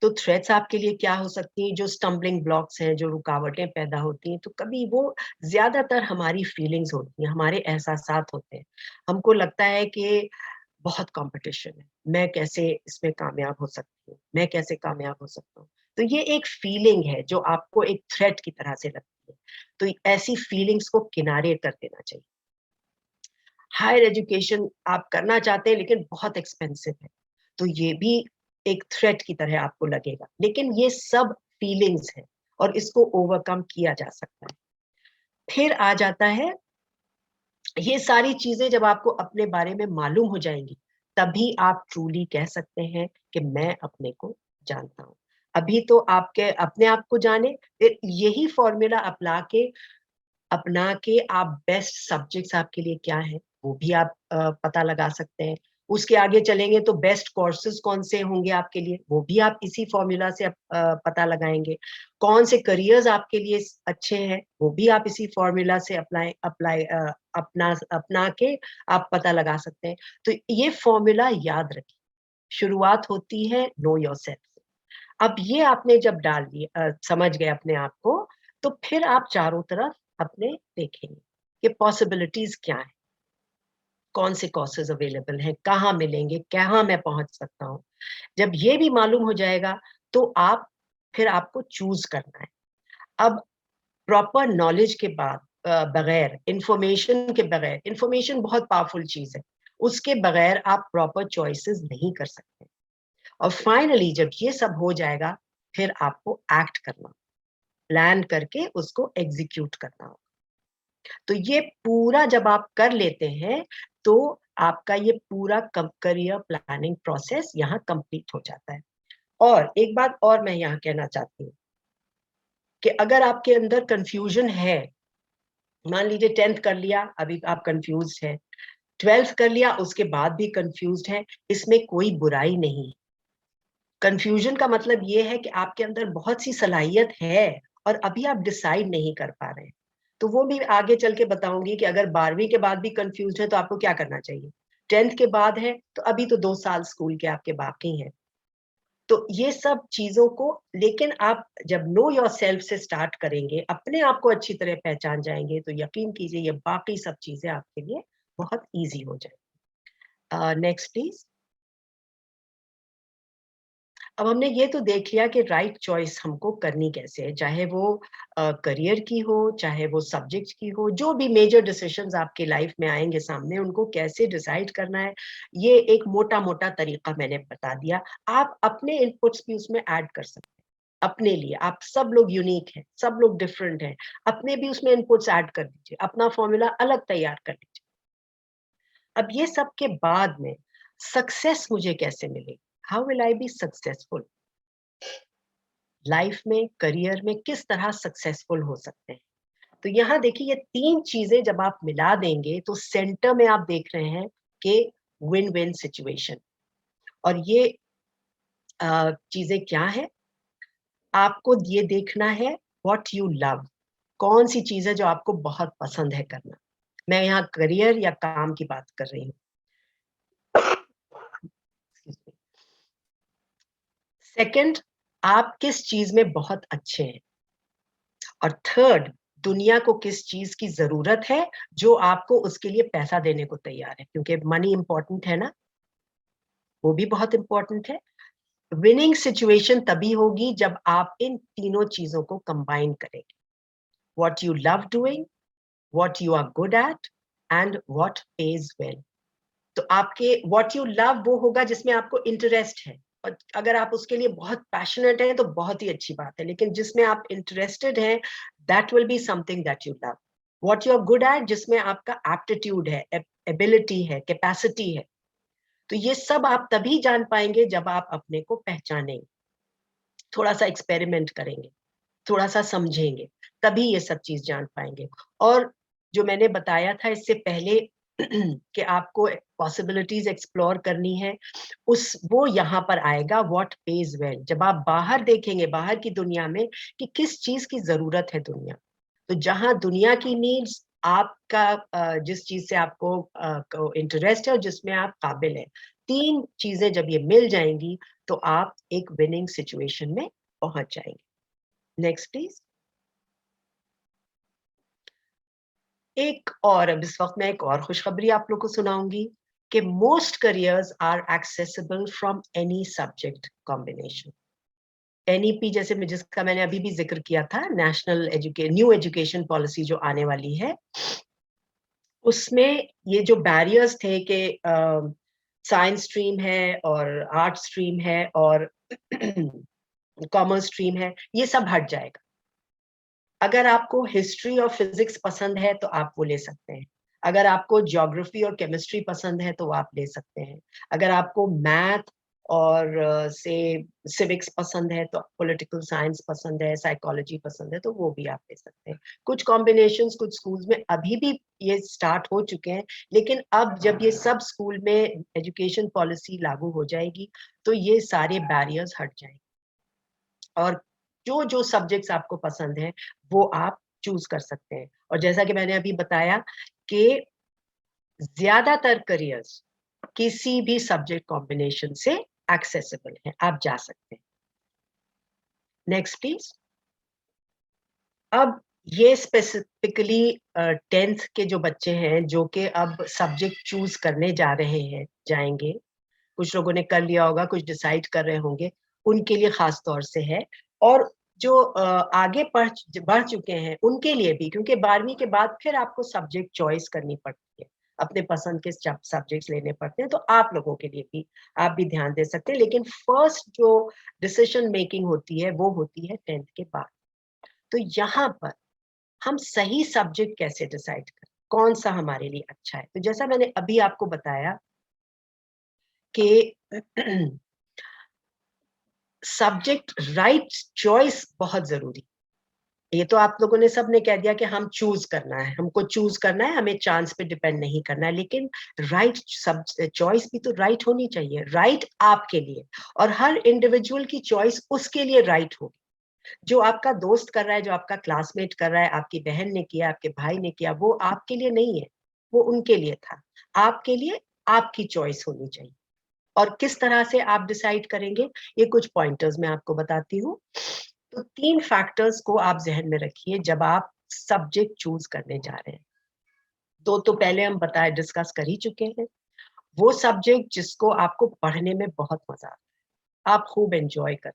[SPEAKER 2] तो थ्रेट्स आपके लिए क्या हो सकती हैं? जो स्टम्बलिंग ब्लॉक्स हैं, जो रुकावटें पैदा होती हैं, तो कभी वो ज्यादातर हमारी फीलिंग्स होती हैं, हमारे एहसासात होते हैं। हमको लगता है कि बहुत कंपटीशन है, मैं कैसे इसमें कामयाब हो सकती हूँ, मैं कैसे कामयाब हो सकता हूँ। तो ये एक फीलिंग है जो आपको एक थ्रेट की तरह से लगती है। तो ऐसी फीलिंग्स को किनारे कर देना चाहिए। हायर एजुकेशन आप करना चाहते हैं लेकिन बहुत एक्सपेंसिव है, तो ये भी एक थ्रेट की तरह आपको लगेगा, लेकिन ये सब फीलिंग्स है और इसको ओवरकम किया जा सकता है। फिर आ जाता है, ये सारी चीजें जब आपको अपने बारे में मालूम हो जाएंगी, तभी आप ट्रूली कह सकते हैं कि मैं अपने को जानता हूँ। अभी तो आपके अपने आप को जाने, फिर यही फॉर्मूला अपना के आप बेस्ट सब्जेक्ट्स आपके लिए क्या है वो भी आप पता लगा सकते हैं। उसके आगे चलेंगे तो बेस्ट कोर्सेज कौन से होंगे आपके लिए, वो भी आप इसी फॉर्मूला से पता लगाएंगे। कौन से करियर्स आपके लिए अच्छे हैं, वो भी आप इसी फॉर्मूला से अप्लाई अप्लाई अपना अपना के आप पता लगा सकते हैं। तो ये फॉर्मूला याद रखिए। शुरुआत होती है नो योरसेल्फ से। अब ये आपने जब डाल दिया, समझ गए अपने आप को, तो फिर आप चारों तरफ अपने देखेंगे कि पॉसिबिलिटीज क्या है, कौन से कोर्सेज अवेलेबल हैं, कहाँ मिलेंगे, कहाँ मैं पहुंच सकता हूँ। जब ये भी मालूम हो जाएगा तो आप फिर आपको चूज करना है। अब प्रॉपर नॉलेज के बाद बगैर इंफॉर्मेशन के बगैर, इंफॉर्मेशन बहुत पावरफुल चीज है, उसके बगैर आप प्रॉपर चॉइसेस नहीं कर सकते। और फाइनली जब ये सब हो जाएगा, फिर आपको एक्ट करना, प्लान करके उसको एग्जीक्यूट करना होगा। तो ये पूरा जब आप कर लेते हैं, तो आपका ये पूरा करियर प्लानिंग प्रोसेस यहाँ कंप्लीट हो जाता है। और एक बात और मैं यहाँ कहना चाहती हूँ कि अगर आपके अंदर कंफ्यूजन है, मान लीजिए 10th कर लिया, अभी आप कंफ्यूज है, 12th कर लिया, उसके बाद भी कंफ्यूज है, इसमें कोई बुराई नहीं। कंफ्यूजन का मतलब ये है कि आपके अंदर बहुत सी सलाहियत है और अभी आप डिसाइड नहीं कर पा रहे हैं। तो वो भी आगे चल के बताऊंगी कि अगर 12वीं के बाद भी कंफ्यूज है तो आपको क्या करना चाहिए। 10th के बाद है तो अभी तो 2 साल स्कूल के आपके बाकी हैं। तो ये सब चीजों को, लेकिन आप जब नो योर सेल्फ से स्टार्ट करेंगे, अपने आप को अच्छी तरह पहचान जाएंगे, तो यकीन कीजिए ये बाकी सब चीजें आपके लिए बहुत ईजी हो जाएगी। Next please. अब हमने ये तो देख लिया कि राइट चॉइस हमको करनी कैसे है, चाहे वो करियर की हो, चाहे वो सब्जेक्ट की हो, जो भी मेजर डिसीजंस आपके लाइफ में आएंगे सामने, उनको कैसे डिसाइड करना है, ये एक मोटा मोटा तरीका मैंने बता दिया। आप अपने इनपुट्स भी उसमें ऐड कर सकते हैं अपने लिए। आप सब लोग यूनिक हैं, सब लोग डिफरेंट हैं, अपने भी उसमें इनपुट्स ऐड कर दीजिए, अपना फॉर्मूला अलग तैयार कर लीजिए। अब ये सब के बाद में सक्सेस मुझे कैसे मिलेगी, how will I be successful life में, करियर में, किस तरह सक्सेसफुल हो सकते हैं। तो यहाँ देखिए, ये 3 चीजें जब आप मिला देंगे तो सेंटर में आप देख रहे हैं कि विन विन सिचुएशन। और ये चीजें क्या है, आपको ये देखना है व्हाट यू लव, कौन सी चीज है जो आपको बहुत पसंद है करना। मैं यहाँ करियर या काम की बात कर रही हूँ। सेकंड, आप किस चीज में बहुत अच्छे हैं। और थर्ड, दुनिया को किस चीज की जरूरत है जो आपको उसके लिए पैसा देने को तैयार है, क्योंकि मनी इंपॉर्टेंट है ना, वो भी बहुत इंपॉर्टेंट है। विनिंग सिचुएशन तभी होगी जब आप इन तीनों चीजों को कंबाइन करेंगे। What you love doing, what you are good at, and what pays well. तो आपके व्हाट यू लव वो होगा जिसमें आपको इंटरेस्ट है, और अगर आप उसके लिए बहुत पैशनेट हैं तो बहुत ही अच्छी बात है, लेकिन जिसमें आप इंटरेस्टेड हैं, that will be something that you love. What you are good at, जिसमें आपका एप्टीट्यूड है, एबिलिटी है, कैपेसिटी है। तो ये सब आप तभी जान पाएंगे जब आप अपने को पहचानेंगे, थोड़ा सा एक्सपेरिमेंट करेंगे, थोड़ा सा समझेंगे, तभी ये सब चीज जान पाएंगे। और जो मैंने बताया था इससे पहले कि आपको पॉसिबिलिटीज एक्सप्लोर करनी है, वो यहाँ पर आएगा, व्हाट पेज वेल। जब आप बाहर देखेंगे, बाहर की दुनिया में, कि किस चीज की जरूरत है दुनिया, तो जहां दुनिया की नीड्स, आपका जिस चीज से आपको इंटरेस्ट है और जिसमें आप काबिल है, तीन चीजें जब ये मिल जाएंगी तो आप एक विनिंग सिचुएशन में पहुंच जाएंगे। Next please. एक और, अब इस वक्त मैं एक और खुशखबरी आप लोग को सुनाऊंगी कि most careers are accessible from any subject combination. NEP जैसे जिसका मैंने अभी भी जिक्र किया था, न्यू एजुकेशन पॉलिसी जो आने वाली है, उसमें ये जो बैरियर्स थे कि साइंस स्ट्रीम है और आर्ट स्ट्रीम है और कॉमर्स स्ट्रीम है, ये सब हट जाएगा। अगर आपको हिस्ट्री और फिजिक्स पसंद है तो आप वो ले सकते हैं। अगर आपको ज्योग्राफी और केमिस्ट्री पसंद है तो आप ले सकते हैं। अगर आपको मैथ और से सिविक्स पसंद है, तो पॉलिटिकल साइंस पसंद है, साइकोलॉजी पसंद है, तो वो भी आप ले सकते हैं। कुछ कॉम्बिनेशंस कुछ स्कूल्स में अभी भी ये स्टार्ट हो चुके हैं, लेकिन अब जब ये सब स्कूल में एजुकेशन पॉलिसी लागू हो जाएगी तो ये सारे बैरियर्स हट जाएंगे, और जो जो सब्जेक्ट्स आपको पसंद है वो आप चूज कर सकते हैं। और जैसा कि मैंने अभी बताया कि ज्यादातर करियर्स किसी भी सब्जेक्ट कॉम्बिनेशन से एक्सेसिबल है, आप जा सकते हैं। Next please. अब ये स्पेसिफिकली 10th के जो बच्चे हैं जो कि अब सब्जेक्ट चूज करने जा रहे हैं, जाएंगे, कुछ लोगों ने कर लिया होगा, कुछ डिसाइड कर रहे होंगे, उनके लिए खास तौर से है। और जो आगे बढ़ चुके हैं उनके लिए भी, क्योंकि 12वीं के बाद फिर आपको सब्जेक्ट चॉइस करनी पड़ती है, अपने पसंद के सब्जेक्ट्स लेने पड़ते हैं, तो आप लोगों के लिए भी आप भी ध्यान दे सकते हैं। लेकिन फर्स्ट जो डिसीजन मेकिंग होती है वो होती है 10th के बाद। तो यहाँ पर हम सही सब्जेक्ट कैसे डिसाइड करें, कौन सा हमारे लिए अच्छा है। तो जैसा मैंने अभी आपको बताया कि सब्जेक्ट राइट चॉइस बहुत जरूरी। ये तो आप लोगों ने सबने कह दिया कि हम चूज करना है, हमको चूज करना है, हमें चांस पे डिपेंड नहीं करना है, लेकिन राइट सब चॉइस भी तो राइट होनी चाहिए, राइट आपके लिए। और हर इंडिविजुअल की चॉइस उसके लिए राइट होगी। जो आपका दोस्त कर रहा है, जो आपका क्लासमेट कर रहा है, आपकी बहन ने किया, आपके भाई ने किया, वो आपके लिए नहीं है, वो उनके लिए था। आपके लिए आपकी चॉइस होनी चाहिए। और किस तरह से आप डिसाइड करेंगे, ये कुछ पॉइंटर्स मैं आपको बताती हूँ। तो 3 फैक्टर्स को आप जहन में रखिए जब आप सब्जेक्ट चूज करने जा रहे हैं। दो तो पहले हम डिस्कस कर ही चुके हैं। वो सब्जेक्ट जिसको आपको पढ़ने में बहुत मजा आता है, आप खूब एंजॉय कर,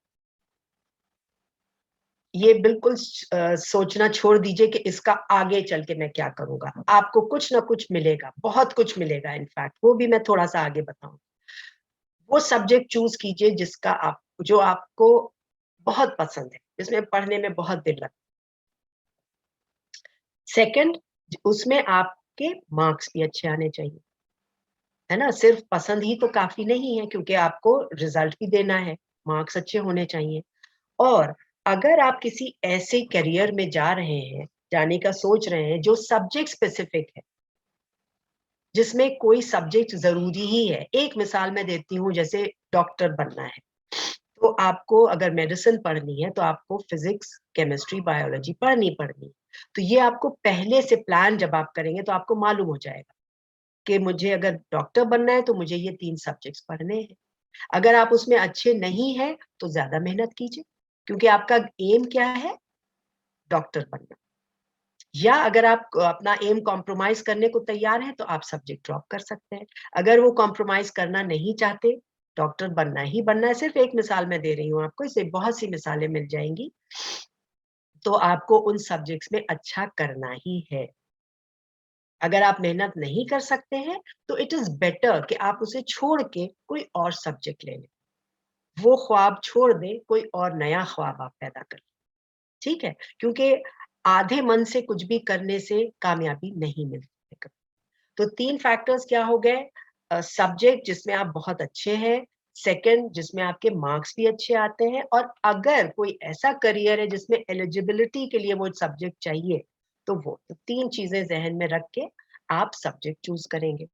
[SPEAKER 2] ये बिल्कुल सोचना छोड़ दीजिए कि इसका आगे चल के मैं क्या करूंगा। आपको कुछ ना कुछ मिलेगा, बहुत कुछ मिलेगा, इनफैक्ट वो भी मैं थोड़ा सा आगे बताऊं। वो सब्जेक्ट चूज कीजिए जो आपको बहुत पसंद है, जिसमें पढ़ने में बहुत दिल लगता है। सेकंड, उसमें आपके मार्क्स भी अच्छे आने चाहिए, है ना। सिर्फ पसंद ही तो काफी नहीं है, क्योंकि आपको रिजल्ट भी देना है, मार्क्स अच्छे होने चाहिए। और अगर आप किसी ऐसे करियर में जा रहे हैं, जाने का सोच रहे हैं जो सब्जेक्ट स्पेसिफिक है, जिसमें कोई सब्जेक्ट जरूरी ही है, एक मिसाल मैं देती हूँ, जैसे डॉक्टर बनना है, तो आपको अगर मेडिसिन पढ़नी है तो आपको फिजिक्स, केमिस्ट्री, बायोलॉजी पढ़नी है। तो ये आपको पहले से प्लान जब आप करेंगे तो आपको मालूम हो जाएगा कि मुझे अगर डॉक्टर बनना है तो मुझे ये 3 सब्जेक्ट्स पढ़ने हैं। अगर आप उसमें अच्छे नहीं हैं तो ज़्यादा मेहनत कीजिए, क्योंकि आपका एम क्या है? डॉक्टर बनना। या अगर आप अपना एम कॉम्प्रोमाइज़ करने को तैयार हैं तो आप सब्जेक्ट ड्रॉप कर सकते हैं। अगर वो कॉम्प्रोमाइज़ करना नहीं चाहते, डॉक्टर बनना ही बनना है, सिर्फ़ एक मिसाल मैं दे रही हूँ आपको, इससे बहुत सी मिसालें मिल जाएँगी। तो आपको उन सब्जेक्ट्स में अच्छा करना ही है। अगर आप मेहनत नहीं कर सकते हैं, तो इट इज़ बेटर कि आप उसे छोड़ के कोई और सब्जेक्ट ले लें। वो ख्वाब छोड़ दें, कोई और नया ख्वाब आप पैदा कर लें, ठीक है? क्योंकि आधे मन से कुछ भी करने से कामयाबी नहीं मिलती है कभी। तो 3 फैक्टर्स क्या हो गए? सब्जेक्ट जिसमें आप बहुत अच्छे हैं, सेकंड जिसमें आपके मार्क्स भी अच्छे आते हैं, और अगर कोई ऐसा करियर है जिसमें एलिजिबिलिटी के लिए वो सब्जेक्ट चाहिए, तो वो। तो 3 चीज़ें ज़हन में रख के आप सब्जेक्ट चूज़ करेंगे।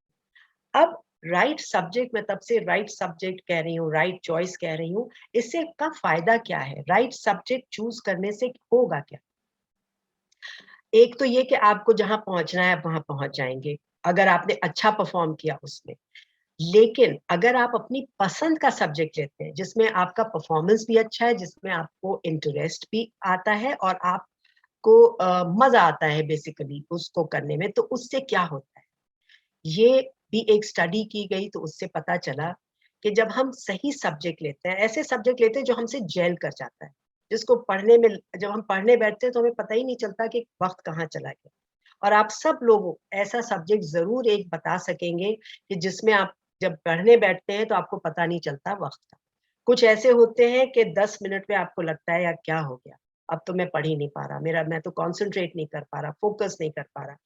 [SPEAKER 2] अब राइट सब्जेक्ट, मैं तब से राइट सब्जेक्ट कह रही हूँ, राइट चॉइस कह रही हूँ, इससे का फ़ायदा क्या है? राइट सब्जेक्ट चूज़ करने से होगा क्या? एक तो ये कि आपको जहाँ पहुँचना है, आप वहाँ पहुँच जाएँगे, अगर आपने अच्छा परफ़ॉर्म किया उसमें। लेकिन अगर आप अपनी पसंद का सब्जेक्ट लेते हैं, जिसमें आपका परफ़ॉर्मेंस भी अच्छा है, जिसमें आपको इंटरेस्ट भी आता है और आपको मज़ा आता है बेसिकली उसको करने में, तो उससे क्या होता है? ये भी एक स्टडी की गई तो उससे पता चला कि जब हम सही सब्जेक्ट लेते हैं, ऐसे सब्जेक्ट लेते हैं जो हमसे जेल कर जाता है, जिसको पढ़ने में जब हम पढ़ने बैठते हैं तो हमें पता ही नहीं चलता कि वक़्त कहाँ चला गया। और आप सब लोग ऐसा सब्जेक्ट ज़रूर एक बता सकेंगे कि जिसमें आप जब पढ़ने बैठते हैं तो आपको पता नहीं चलता वक़्त का। कुछ ऐसे होते हैं कि 10 मिनट में आपको लगता है यार क्या हो गया? अब तो मैं पढ़ ही नहीं पा रहा, मैं तो कॉन्संट्रेट नहीं कर पा रहा, फ़ोकस नहीं कर पा रहा।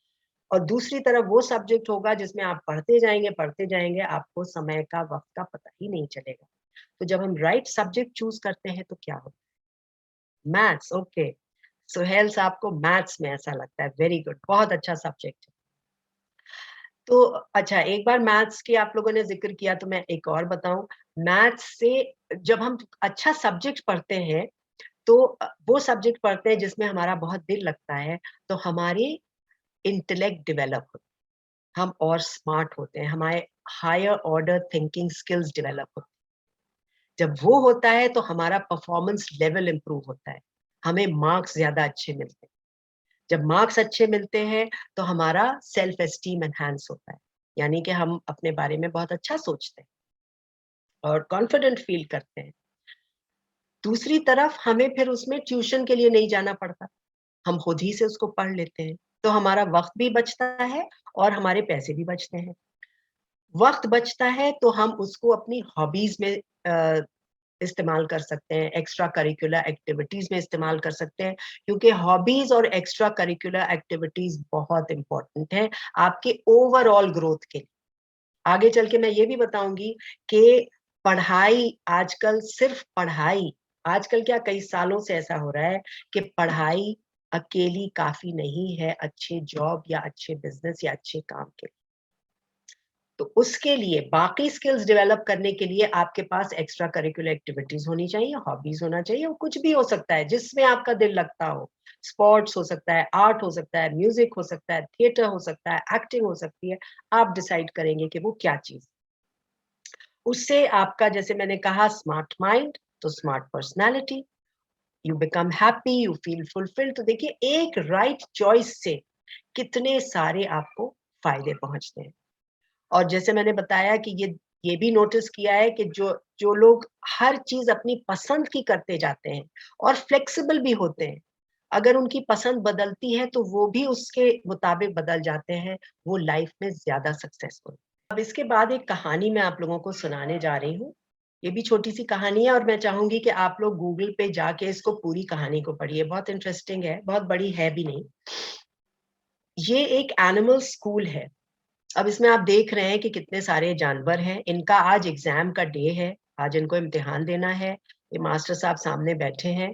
[SPEAKER 2] और दूसरी तरफ वो सब्जेक्ट होगा जिसमें आप पढ़ते जाएँगे, आपको समय का, वक़्त का पता ही नहीं चलेगा। तो जब हम राइट सब्जेक्ट चूज़ करते हैं तो क्या होता है? Maths, okay. सुहेल साहब को मैथ्स में ऐसा लगता है, वेरी गुड, बहुत अच्छा सब्जेक्ट है। तो अच्छा, एक बार मैथ्स की आप लोगों ने ज़िक्र किया तो मैं एक और बताऊँ, मैथ्स से जब हम अच्छा सब्जेक्ट पढ़ते हैं, तो वो सब्जेक्ट पढ़ते हैं जिसमें हमारा बहुत दिल लगता है, तो हमारी इंटेलेक्ट डेवलप होती है, हम और स्मार्ट होते हैं, हमारे higher order thinking skills develop होती हैं। जब वो होता है तो हमारा परफॉर्मेंस लेवल इम्प्रूव होता है, हमें मार्क्स ज़्यादा अच्छे मिलते हैं। जब मार्क्स अच्छे मिलते हैं तो हमारा सेल्फ एस्टीम एनहांस होता है, यानी कि हम अपने बारे में बहुत अच्छा सोचते हैं और कॉन्फिडेंट फील करते हैं। दूसरी तरफ हमें फिर उसमें ट्यूशन के लिए नहीं जाना पड़ता, हम खुद ही से उसको पढ़ लेते हैं, तो हमारा वक़्त भी बचता है और हमारे पैसे भी बचते हैं। वक़्त बचता है तो हम उसको अपनी हॉबीज़ में इस्तेमाल कर सकते हैं, एक्स्ट्रा करिकुलर एक्टिविटीज़ में इस्तेमाल कर सकते हैं, क्योंकि हॉबीज़ और एक्स्ट्रा करिकुलर एक्टिविटीज़ बहुत इम्पोर्टेंट हैं आपके ओवरऑल ग्रोथ के लिए। आगे चल के मैं ये भी बताऊँगी कि पढ़ाई आजकल सिर्फ़ पढ़ाई, आजकल क्या कई सालों से ऐसा हो रहा है कि पढ़ाई अकेली काफ़ी नहीं है अच्छे जॉब या अच्छे बिज़नेस या अच्छे काम के लिए। तो उसके लिए बाकी स्किल्स डेवलप करने के लिए आपके पास एक्स्ट्रा करिकुलर एक्टिविटीज़ होनी चाहिए, हॉबीज़ होना चाहिए, और कुछ भी हो सकता है जिसमें आपका दिल लगता हो। स्पोर्ट्स हो सकता है, आर्ट हो सकता है, म्यूज़िक हो सकता है, थिएटर हो सकता है, एक्टिंग हो सकती है। आप डिसाइड करेंगे कि वो क्या चीज़। उससे आपका, जैसे मैंने कहा, स्मार्ट माइंड तो smart personality, you become happy, you feel fulfilled. तो देखिए, एक राइट चॉइस से कितने सारे आपको फ़ायदे पहुँचते हैं। और जैसे मैंने बताया कि ये भी नोटिस किया है कि जो जो लोग हर चीज़ अपनी पसंद की करते जाते हैं और फ्लेक्सिबल भी होते हैं, अगर उनकी पसंद बदलती है तो वो भी उसके मुताबिक बदल जाते हैं, वो लाइफ में ज़्यादा सक्सेसफुल। अब इसके बाद एक कहानी मैं आप लोगों को सुनाने जा रही हूँ। ये भी छोटी-सी कहानी है और मैं चाहूँगी कि आप लोग गूगल पे जाके इसको पूरी कहानी को पढ़िए, बहुत इंटरेस्टिंग है, बहुत बड़ी है भी नहीं। ये एक एनिमल स्कूल है। अब इसमें आप देख रहे हैं कि कितने सारे जानवर हैं, इनका आज एग्ज़ाम का डे है, आज इनको इम्तिहान देना है। ये मास्टर साहब सामने बैठे हैं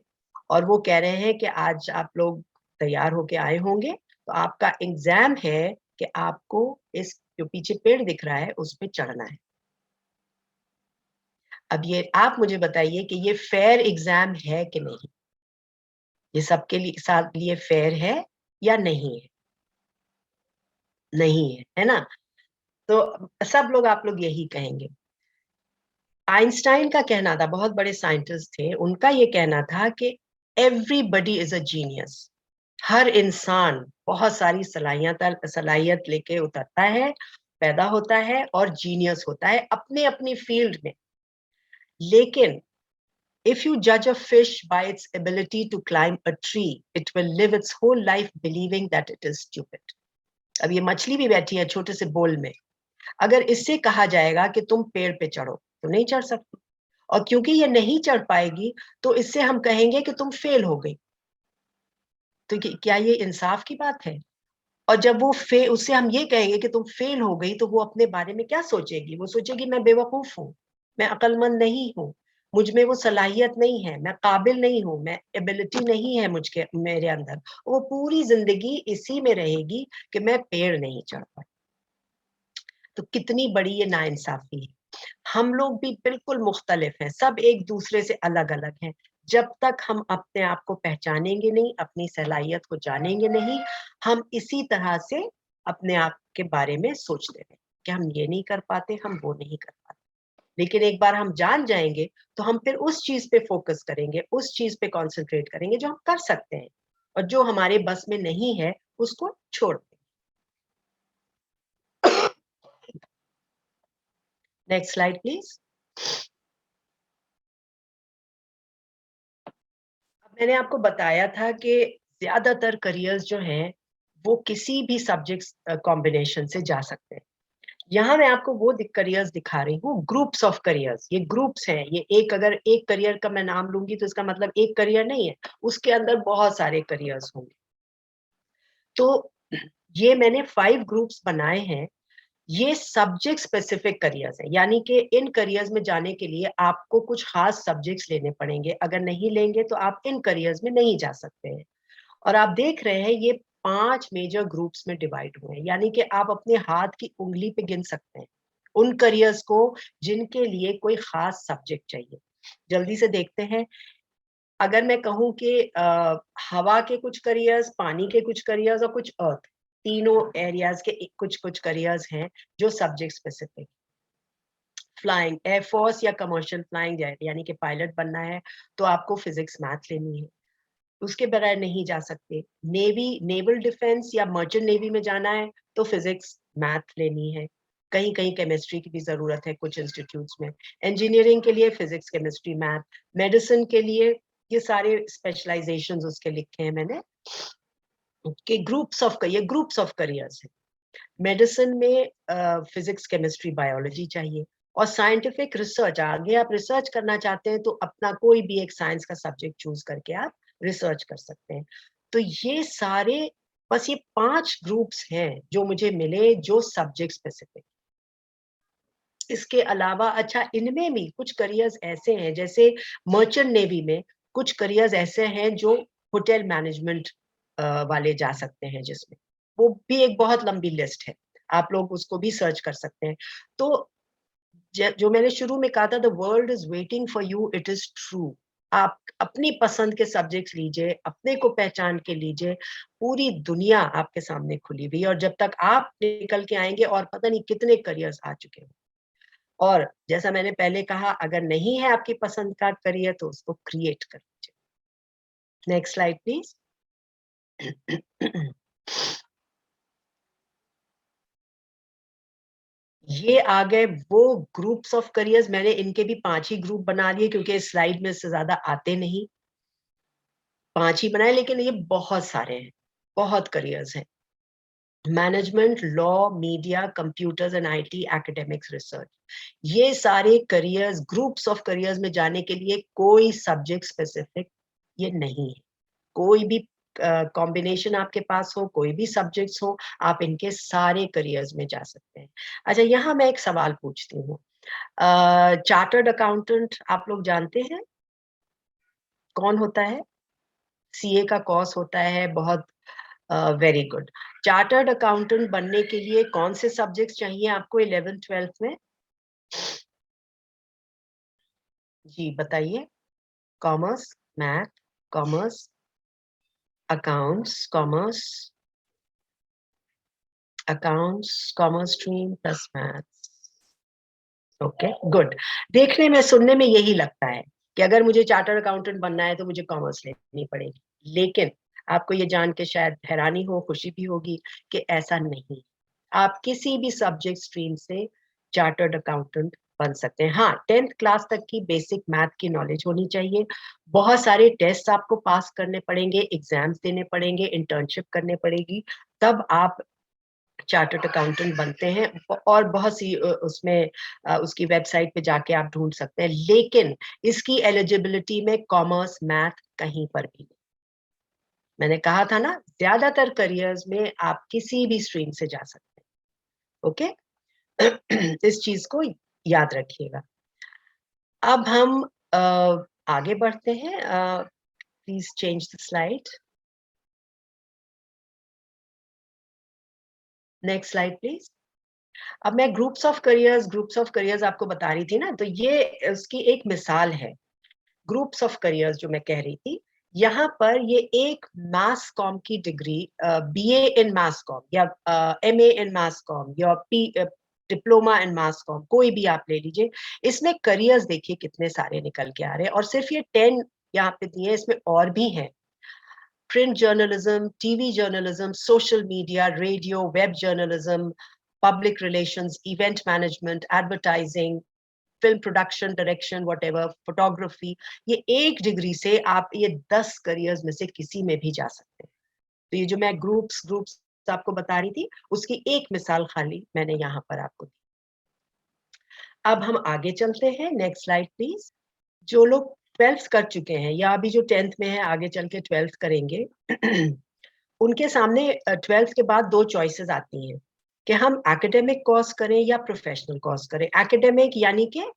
[SPEAKER 2] और वो कह रहे हैं कि आज आप लोग तैयार होके आए होंगे, तो आपका एग्ज़ाम है कि आपको इस जो पीछे पेड़ दिख रहा है, उस पे चढ़ना है। अब ये आप मुझे बताइए कि ये फेयर एग्जाम है कि नहीं, ये सबके लिए फेयर है या नहीं है? नहीं है ना? तो सब लोग आप लोग यही कहेंगे। आइंस्टाइन का कहना था, बहुत बड़े साइंटिस्ट थे, उनका ये कहना था कि एवरीबडी इज अ जीनियस। हर इंसान बहुत सारी सलाहियत लेके उतरता है, पैदा होता है और जीनियस होता है अपने अपनी फील्ड में। लेकिन if you judge a fish by its ability to climb a tree, it will live its whole life believing that it is stupid. अब ये मछली भी बैठी है छोटे से बोल में, अगर इससे कहा जाएगा कि तुम पेड़ पे चढ़ो तो नहीं चढ़ सकती, और क्योंकि ये नहीं चढ़ पाएगी तो इससे हम कहेंगे कि तुम फेल हो गई। तो क्या ये इंसाफ की बात है? और जब वो उससे हम ये कहेंगे कि तुम फेल हो गई, तो वो अपने बारे में क्या सोचेगी? वो सोचेगी मैं बेवकूफ हूँ, मैं अक्लमंद नहीं हूँ, मुझ में वो सलाहियत नहीं है, मैं काबिल नहीं हूँ, मैं एबिलिटी नहीं है मेरे अंदर। वो पूरी जिंदगी इसी में रहेगी कि मैं पेड़ नहीं चढ़ पाई। तो कितनी बड़ी ये नाइंसाफी है। हम लोग भी बिल्कुल मुख्तलिफ हैं, सब एक दूसरे से अलग अलग हैं। जब तक हम अपने आप को पहचानेंगे नहीं, अपनी सलाहियत को जानेंगे नहीं, हम इसी तरह से अपने आप के बारे में सोचते रहें कि हम ये नहीं कर पाते, हम वो नहीं कर पाते। लेकिन एक बार हम जान जाएंगे तो हम फिर उस चीज पे फोकस करेंगे, उस चीज पे कॉन्सेंट्रेट करेंगे जो हम कर सकते हैं, और जो हमारे बस में नहीं है उसको छोड़ देंगे। Next slide please. मैंने आपको बताया था कि ज्यादातर करियर्स जो हैं वो किसी भी सब्जेक्ट कॉम्बिनेशन से जा सकते हैं। यहाँ मैं आपको वो करियर्स दिखा रही हूँ, ग्रुप्स ऑफ करियर्स। ये ग्रुप्स हैं, ये अगर एक करियर का मैं नाम लूंगी तो इसका मतलब एक करियर नहीं है, उसके अंदर बहुत सारे करियर्स होंगे। तो ये मैंने 5 ग्रुप्स बनाए हैं। ये सब्जेक्ट स्पेसिफिक करियर्स है, यानी कि इन करियर्स में जाने के लिए आपको कुछ खास सब्जेक्ट्स लेने पड़ेंगे, अगर नहीं लेंगे तो आप इन करियर्स में नहीं जा सकते हैं। और आप देख रहे हैं ये 5 मेजर ग्रुप्स में डिवाइड हुए हैं, यानी कि आप अपने हाथ की उंगली पे गिन सकते हैं उन करियर्स को जिनके लिए कोई खास सब्जेक्ट चाहिए। जल्दी से देखते हैं। अगर मैं कहूँ कि हवा के कुछ करियर्स, पानी के कुछ करियर्स और कुछ अर्थ, तीनों एरियाज के कुछ कुछ करियर्स हैं जो सब्जेक्ट स्पेसिफिक। फ्लाइंग, एयरफोर्स या कमर्शियल फ्लाइंग, यानी कि पायलट बनना है तो आपको फिजिक्स मैथ लेनी है, उसके बगैर नहीं जा सकते। नेवी, नेवल डिफेंस या मर्चेंट नेवी में जाना है तो फिजिक्स मैथ लेनी है। कहीं कहीं केमिस्ट्री की भी जरूरत है कुछ इंस्टीट्यूट्स में। इंजीनियरिंग के लिए फिजिक्स, केमिस्ट्री, मैथ। मेडिसिन के लिए ये सारे स्पेशलाइजेशंस उसके लिखे हैं मैंने कि ग्रुप्स ऑफ करियर्स हैं। मेडिसिन में फिजिक्स, केमिस्ट्री, बायोलॉजी चाहिए। और साइंटिफिक रिसर्च, आगे आप रिसर्च करना चाहते हैं तो अपना कोई भी एक साइंस का सब्जेक्ट चूज करके आप रिसर्च कर सकते हैं। तो ये सारे, बस ये 5 ग्रुप्स हैं जो मुझे मिले जो सब्जेक्ट स्पेसिफिक। इसके अलावा अच्छा, इनमें भी कुछ करियर्स ऐसे हैं, जैसे मर्चेंट नेवी में कुछ करियर्स ऐसे हैं जो होटल मैनेजमेंट वाले जा सकते हैं, जिसमें वो भी एक बहुत लंबी लिस्ट है, आप लोग उसको भी सर्च कर सकते हैं। तो जो मैंने शुरू में कहा था, the world is waiting for you, it is true. आप अपनी पसंद के सब्जेक्ट्स लीजिए, अपने को पहचान के लीजिए, पूरी दुनिया आपके सामने खुली हुई है। और जब तक आप निकल के आएंगे और पता नहीं कितने करियर्स आ चुके हैं। और जैसा मैंने पहले कहा, अगर नहीं है आपकी पसंद का करियर तो उसको क्रिएट कर लीजिए। Next slide please. ये आ गए वो ग्रुप्स ऑफ करियर्स। मैंने इनके भी 5 ही ग्रुप बना लिए क्योंकि इस स्लाइड में इससे ज्यादा आते नहीं, 5 ही बनाए, लेकिन ये बहुत सारे हैं, बहुत करियर्स हैं। Management, law, media, computers and IT, academics, research. ये सारे करियर्स, ग्रुप्स ऑफ करियर्स में जाने के लिए कोई सब्जेक्ट स्पेसिफिक ये नहीं है। कोई भी कॉम्बिनेशन आपके पास हो, कोई भी सब्जेक्ट्स हो, आप इनके सारे करियर्स में जा सकते हैं। अच्छा, यहाँ मैं एक सवाल पूछती हूँ। चार्टर्ड अकाउंटेंट आप लोग जानते हैं कौन होता है? सीए का कोर्स होता है, बहुत वेरी गुड। चार्टर्ड अकाउंटेंट बनने के लिए कौन से सब्जेक्ट्स चाहिए आपको 11th 12th में? जी बताइए। Commerce, math, commerce, accounts, commerce stream plus maths. Okay, good. देखने में, सुनने में यही लगता है कि अगर मुझे चार्टर्ड अकाउंटेंट बनना है तो मुझे कॉमर्स लेनी पड़ेगी, लेकिन आपको ये जान के शायद हैरानी हो, खुशी भी होगी कि ऐसा नहीं। आप किसी भी सब्जेक्ट स्ट्रीम से चार्टर्ड अकाउंटेंट बन सकते हैं। हाँ, 10th क्लास तक की बेसिक मैथ की नॉलेज होनी चाहिए। बहुत सारे टेस्ट आपको पास करने पड़ेंगे, एग्जाम्स देने पड़ेंगे, इंटर्नशिप करने पड़ेगी, तब आप चार्टर्ड अकाउंटेंट बनते हैं। और बहुत सी उसमें उसकी वेबसाइट पे जाके आप ढूंढ सकते हैं, लेकिन इसकी एलिजिबिलिटी में कॉमर्स, मैथ कहीं पर भी नहीं। मैंने कहा था ना, ज्यादातर करियर्स में आप किसी भी स्ट्रीम से जा सकते हैं। ओके, इस चीज को याद रखिएगा। अब हम आगे बढ़ते हैं। Please change the slide. Next slide please. अब मैं ग्रुप्स ऑफ करियर्स आपको बता रही थी ना, तो ये उसकी एक मिसाल है। ग्रुप्स ऑफ करियर्स जो मैं कह रही थी, यहाँ पर ये एक मास कॉम की डिग्री, बीए इन मास कॉम या एमए इन मास कॉम या डिप्लोमा इन मास कॉम, कोई भी आप ले लीजिए। इसमें करियर्स देखिए कितने सारे निकल के आ रहे हैं, और सिर्फ ये 10 यहाँ पे दिए, इसमें और भी हैं। Print journalism, TV journalism, social media, radio, web journalism, public relations, event management, advertising, film production, direction, whatever, photography. ये एक डिग्री से आप ये 10 करियर्स में से किसी में भी जा सकते हैं। तो ये जो मैं ग्रुप्स आपको बता रही थी, उसकी एक मिसाल खाली मैंने यहाँ पर आपको दी। अब हम आगे चलते हैं। Next slide please. जो लोग 12th कर चुके हैं या अभी जो 10th में है, आगे चल के 12th करेंगे, उनके सामने 12th के बाद दो चॉइसेस आती हैं कि हम एकेडमिक कोर्स करें या प्रोफेशनल कोर्स करें। एकेडमिक यानी कि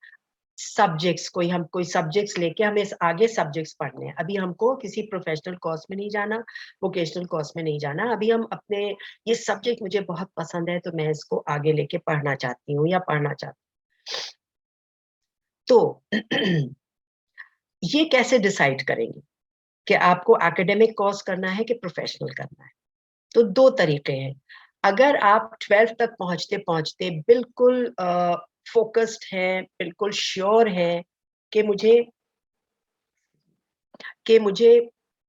[SPEAKER 2] सब्जेक्ट्स, कोई सब्जेक्ट्स लेके हमें आगे सब्जेक्ट्स पढ़ने हैं। अभी हमको किसी प्रोफेशनल कोर्स में नहीं जाना, वोकेशनल कोर्स में नहीं जाना। अभी हम अपने, ये सब्जेक्ट मुझे बहुत पसंद है तो मैं इसको आगे लेके पढ़ना चाहती हूँ या पढ़ना चाहती हूँ। तो ये कैसे डिसाइड करेंगे कि आपको एकेडमिक कोर्स करना है कि प्रोफेशनल करना है? तो दो तरीके हैं। अगर आप 12th तक पहुंचते पहुंचते बिल्कुल फोकस्ड हैं, बिल्कुल श्योर हैं कि मुझे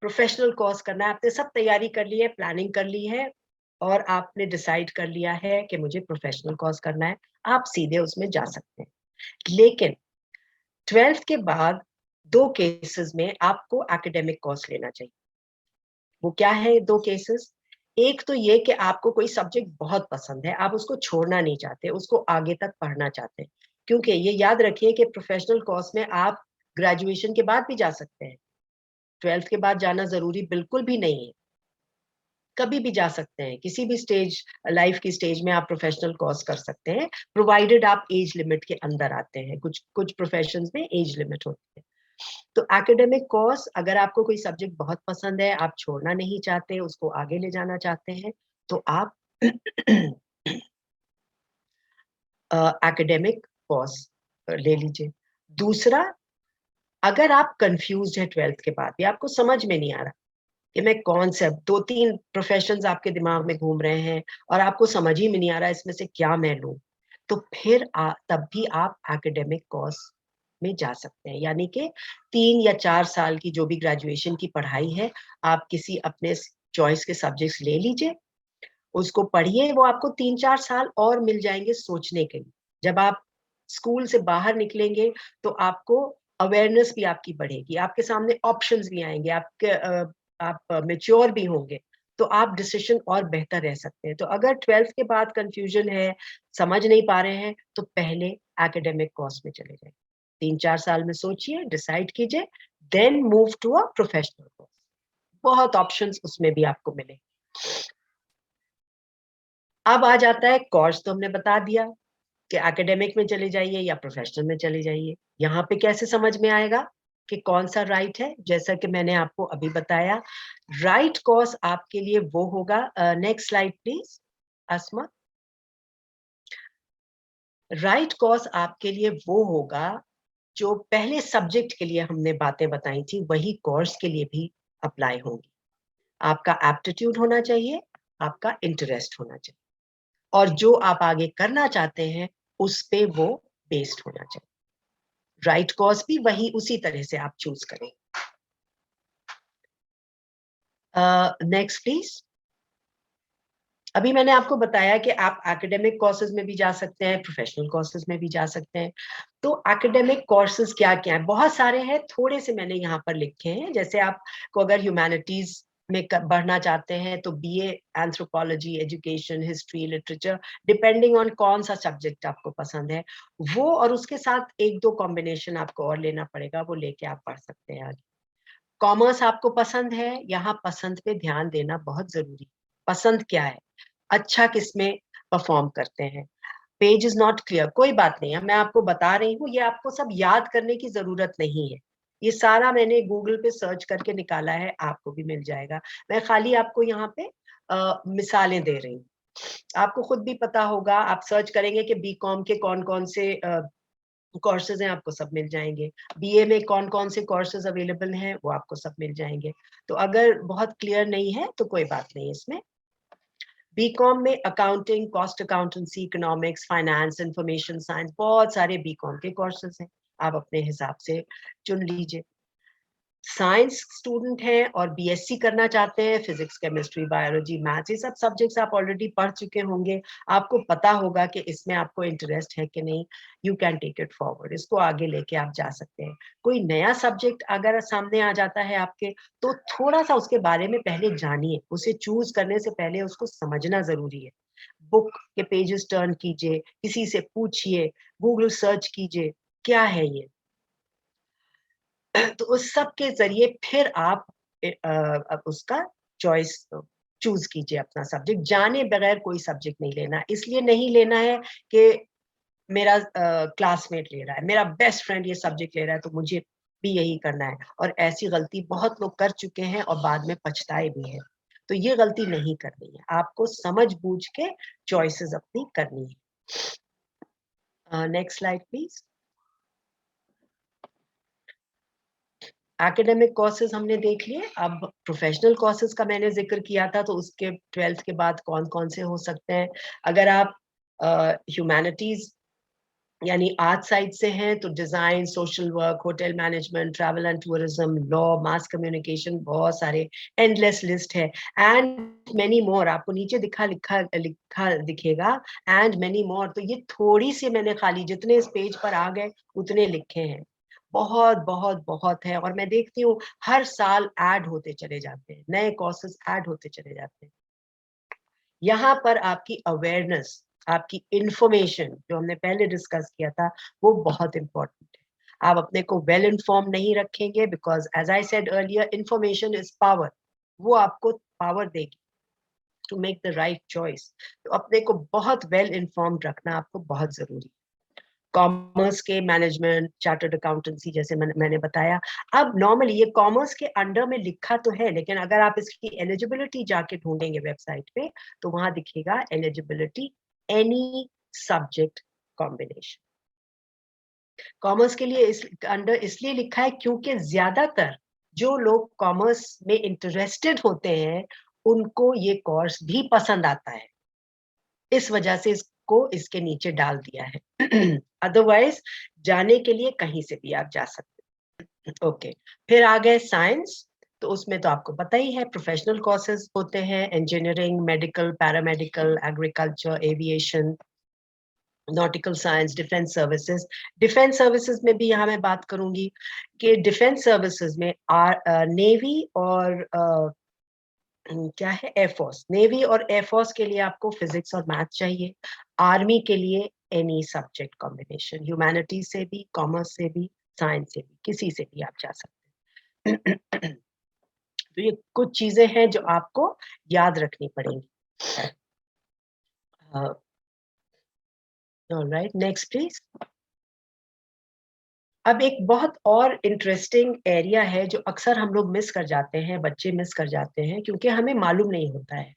[SPEAKER 2] प्रोफेशनल कोर्स करना है, आपने सब तैयारी कर ली है, प्लानिंग कर ली है, और आपने डिसाइड कर लिया है कि मुझे प्रोफेशनल कोर्स करना है, आप सीधे उसमें जा सकते हैं। लेकिन 12th के बाद दो केसेस में आपको एकेडमिक कोर्स लेना चाहिए। वो क्या है दो केसेस? एक तो ये कि आपको कोई सब्जेक्ट बहुत पसंद है, आप उसको छोड़ना नहीं चाहते, उसको आगे तक पढ़ना चाहते हैं। क्योंकि ये याद रखिए कि प्रोफेशनल कोर्स में आप ग्रेजुएशन के बाद भी जा सकते हैं। 12th के बाद जाना जरूरी बिल्कुल भी नहीं है, कभी भी जा सकते हैं। किसी भी स्टेज, लाइफ की स्टेज में आप प्रोफेशनल कोर्स कर सकते हैं, प्रोवाइडेड आप एज लिमिट के अंदर आते हैं। कुछ कुछ प्रोफेशंस में एज लिमिट होती है। तो एकेडमिक कोर्स, अगर आपको कोई सब्जेक्ट बहुत पसंद है, आप छोड़ना नहीं चाहते, उसको आगे ले जाना चाहते हैं, तो आप एकेडमिक कोर्स ले लीजिए। दूसरा, अगर आप कंफ्यूज है 12th के बाद भी, आपको समझ में नहीं आ रहा कि मैं कौन सा, दो तीन प्रोफेशंस आपके दिमाग में घूम रहे हैं और आपको समझ ही में नहीं आ रहा इसमें से क्या मैं लूं, तो फिर तब भी आप एकेडमिक कोर्स में जा सकते हैं। यानी कि 3 या 4 साल की जो भी ग्रेजुएशन की पढ़ाई है, आप किसी अपने चॉइस के सब्जेक्ट्स ले लीजिए, उसको पढ़िए। वो आपको 3-4 साल और मिल जाएंगे सोचने के लिए। जब आप स्कूल से बाहर निकलेंगे तो आपको अवेयरनेस भी आपकी बढ़ेगी, आपके सामने ऑप्शंस भी आएंगे, आप मेच्योर भी होंगे, तो आप डिसीजन और बेहतर रह सकते हैं। तो अगर 12th के बाद कंफ्यूजन है, समझ नहीं पा रहे हैं, तो पहले एकेडमिक कोर्स में चले जाए। 3-4 साल में सोचिए, डिसाइड कीजिए, then move to a professional course. बहुत ऑप्शंस उसमें भी आपको मिले। अब आ जाता है कोर्स, तो हमने बता दिया कि एकेडमिक में चले जाइए या प्रोफेशनल में चले जाइए। यहाँ पे कैसे समझ में आएगा कि कौन सा राइट है? जैसा कि मैंने आपको अभी बताया, राइट कोर्स आपके लिए वो होगा, next slide please Asma. Right course आपके लिए वो होगा जो पहले सब्जेक्ट के लिए हमने बातें बताई थी वही कोर्स के लिए भी अप्लाई होंगी। आपका एप्टीट्यूड होना चाहिए, आपका इंटरेस्ट होना चाहिए, और जो आप आगे करना चाहते हैं उस पे वो बेस्ड होना चाहिए। राइट कोर्स भी वही उसी तरह से आप चूज करें। Next please. अभी मैंने आपको बताया कि आप एकेडमिक कोर्सेज में भी जा सकते हैं, प्रोफेशनल कोर्सेज में भी जा सकते हैं। तो एकेडमिक कोर्सेज क्या क्या है? बहुत सारे हैं, थोड़े से मैंने यहाँ पर लिखे हैं। जैसे आपको अगर ह्यूमैनिटीज में बढ़ना चाहते हैं तो BA anthropology, education, history, literature, depending on कौन सा सब्जेक्ट आपको पसंद है वो, और उसके साथ एक दो कॉम्बिनेशन आपको और लेना पड़ेगा, वो लेके आप पढ़ सकते हैं आगे। कॉमर्स आपको पसंद है, यहाँ पसंद पे ध्यान देना बहुत जरूरी। पसंद क्या है, अच्छा किसमें परफॉर्म करते हैं। पेज इज नॉट क्लियर, कोई बात नहीं है, मैं आपको बता रही हूँ, ये आपको सब याद करने की जरूरत नहीं है। ये सारा मैंने गूगल पे सर्च करके निकाला है, आपको भी मिल जाएगा। मैं खाली आपको यहाँ पे मिसालें दे रही हूँ। आपको खुद भी पता होगा, आप सर्च करेंगे कि बीकॉम के कौन कौन से कोर्सेज हैं, आपको सब मिल जाएंगे। बीए में कौन कौन से कोर्सेज अवेलेबल हैं वो आपको सब मिल जाएंगे। तो अगर बहुत क्लियर नहीं है तो कोई बात नहीं इसमें। बीकॉम में accounting, cost accountancy, economics, finance, information science, बहुत सारे बीकॉम के कोर्सेज हैं, आप अपने हिसाब से चुन लीजिए। साइंस स्टूडेंट हैं और बीएससी करना चाहते हैं, फिजिक्स, केमिस्ट्री, बायोलॉजी, मैथ्स, ये सब सब्जेक्ट्स आप ऑलरेडी पढ़ चुके होंगे, आपको पता होगा कि इसमें आपको इंटरेस्ट है कि नहीं। You can take it forward, इसको आगे लेके आप जा सकते हैं। कोई नया सब्जेक्ट अगर सामने आ जाता है आपके, तो थोड़ा सा उसके बारे में पहले जानिए, उसे चूज करने से पहले उसको समझना जरूरी है। बुक के पेजेस टर्न कीजिए, किसी से पूछिए, गूगल सर्च कीजिए क्या है ये। तो उस सब के जरिए फिर आप उसका चॉइस चूज कीजिए अपना सब्जेक्ट। जाने बगैर कोई सब्जेक्ट नहीं लेना। इसलिए नहीं लेना है कि मेरा क्लासमेट ले रहा है, मेरा बेस्ट फ्रेंड ये सब्जेक्ट ले रहा है तो मुझे भी यही करना है। और ऐसी गलती बहुत लोग कर चुके हैं और बाद में पछताए भी हैं। तो ये गलती नहीं करनी है, आपको समझ बूझ के चॉइसेस अपनी करनी है। Next slide please. Academic courses हमने देख लिए, अब प्रोफेशनल कोर्सेज का मैंने जिक्र किया था, तो उसके 12th के बाद कौन कौन से हो सकते हैं। अगर आप ह्यूमैनिटीज यानी आर्ट साइड से हैं तो design, social work, hotel management, travel and tourism, law, mass communication, बहुत सारे, एंडलेस लिस्ट है। एंड मेनी मोर, आपको नीचे लिखा लिखा लिखा दिखेगा, एंड मेनी मोर। तो ये थोड़ी सी मैंने खाली जितने इस पेज पर आ गए उतने लिखे हैं। बहुत बहुत बहुत है, और मैं देखती हूँ हर साल ऐड होते चले जाते हैं, नए कोर्सेज ऐड होते चले जाते हैं। यहाँ पर आपकी अवेयरनेस, आपकी इंफॉर्मेशन जो हमने पहले डिस्कस किया था, वो बहुत इंपॉर्टेंट है। आप अपने को वेल इन्फॉर्म नहीं रखेंगे, because as I said earlier, information is power. वो आपको पावर देगी to make the right choice. तो अपने को बहुत वेल इन्फॉर्म्ड रखना आपको बहुत जरूरी है। कॉमर्स के मैनेजमेंट, चार्टर्ड अकाउंटेंसी, जैसे मैंने बताया। अब नॉर्मली ये कॉमर्स के अंडर में लिखा तो है, लेकिन अगर आप इसकी एलिजिबिलिटी जाके ढूंढेंगे वेबसाइट पे तो वहां दिखेगा eligibility any subject combination. Commerce के लिए इस अंडर इसलिए लिखा है क्योंकि ज्यादातर जो लोग कॉमर्स में इंटरेस्टेड होते हैं उनको ये कोर्स भी पसंद आता है, इस वजह से इसको इसके नीचे डाल दिया है। अदरवाइज जाने के लिए कहीं से भी आप जा सकते हैं। ओके, फिर आ गए साइंस। तो उसमें तो आपको पता ही है, प्रोफेशनल कोर्सेज होते हैं, engineering, medical, paramedical, agriculture, aviation, nautical science, defence services. Defence services में भी यहाँ मैं बात करूंगी कि डिफेंस सर्विसेज में नेवी और क्या है, एयरफोर्स। नेवी और एयरफोर्स के लिए आपको फिजिक्स और मैथ चाहिए। आर्मी के लिए एनी सब्जेक्ट कॉम्बिनेशन, ह्यूमैनिटीज से भी, कॉमर्स से भी, साइंस से भी, किसी से भी आप जा सकते हैं। तो ये कुछ चीजें हैं जो आपको याद रखनी पड़ेंगी। Alright, next please. अब एक बहुत और इंटरेस्टिंग एरिया है जो अक्सर हम लोग मिस कर जाते हैं, बच्चे मिस कर जाते हैं, क्योंकि हमें मालूम नहीं होता है।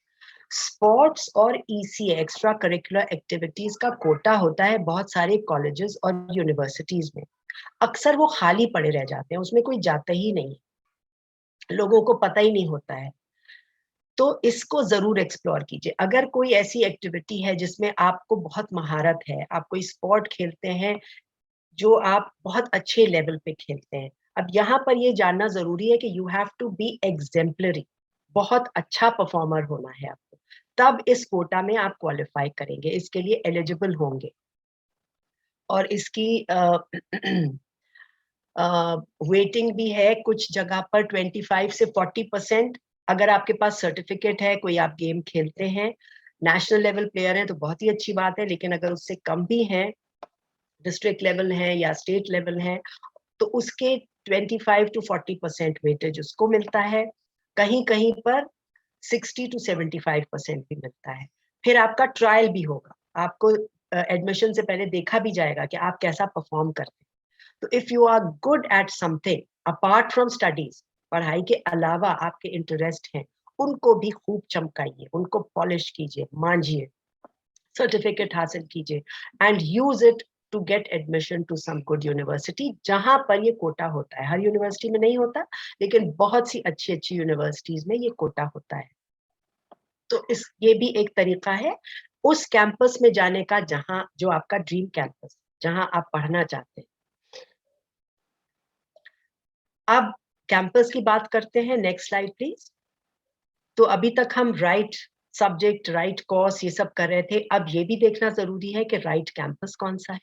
[SPEAKER 2] स्पोर्ट्स और ईसी, एक्स्ट्रा करिकुलर एक्टिविटीज का कोटा होता है बहुत सारे कॉलेजेस और यूनिवर्सिटीज में। अक्सर वो खाली पड़े रह जाते हैं, उसमें कोई जाता ही नहीं है, लोगों को पता ही नहीं होता है। तो इसको जरूर एक्सप्लोर कीजिए। अगर कोई ऐसी एक्टिविटी है जिसमें आपको बहुत महारत है, आप कोई स्पोर्ट खेलते हैं जो आप बहुत अच्छे लेवल पे खेलते हैं, अब यहाँ पर ये जानना जरूरी है कि you have to be exemplary, बहुत अच्छा परफॉर्मर होना है आपको, तब इस कोटा में आप क्वालिफाई करेंगे, इसके लिए एलिजिबल होंगे। और इसकी वेटिंग भी है कुछ जगह पर 25 से 40%। अगर आपके पास सर्टिफिकेट है, कोई आप गेम खेलते हैं, नेशनल लेवल प्लेयर हैं तो बहुत ही अच्छी बात है, लेकिन अगर उससे कम भी हैं, डिस्ट्रिक्ट लेवल है या स्टेट लेवल है, तो उसके 25 to 40% वेटेज उसको मिलता है, कहीं कहीं पर 60 to 75% भी मिलता है। फिर आपका ट्रायल भी होगा, आपको एडमिशन से पहले देखा भी जाएगा कि आप कैसा परफॉर्म करते हैं। तो if you are good at something apart from studies, पढ़ाई के अलावा आपके इंटरेस्ट हैं, उनको भी खूब चमकाइए, उनको पॉलिश कीजिए, मांझिए, सर्टिफिकेट हासिल कीजिए and use it to get admission to some good university, जहां पर ये कोटा होता है। हर यूनिवर्सिटी में नहीं होता, लेकिन बहुत सी अच्छी अच्छी यूनिवर्सिटीज में ये कोटा होता है। तो इस ये भी एक तरीका है उस कैंपस में जाने का जहां जो आपका ड्रीम कैंपस, जहां आप पढ़ना चाहते हैं। अब कैंपस की बात करते हैं, नेक्स्ट स्लाइड प्लीज। तो अभी तक हम राइट सब्जेक्ट, राइट कोर्स ये सब कर रहे थे, अब ये भी देखना जरूरी है कि राइट कैंपस कौन सा है।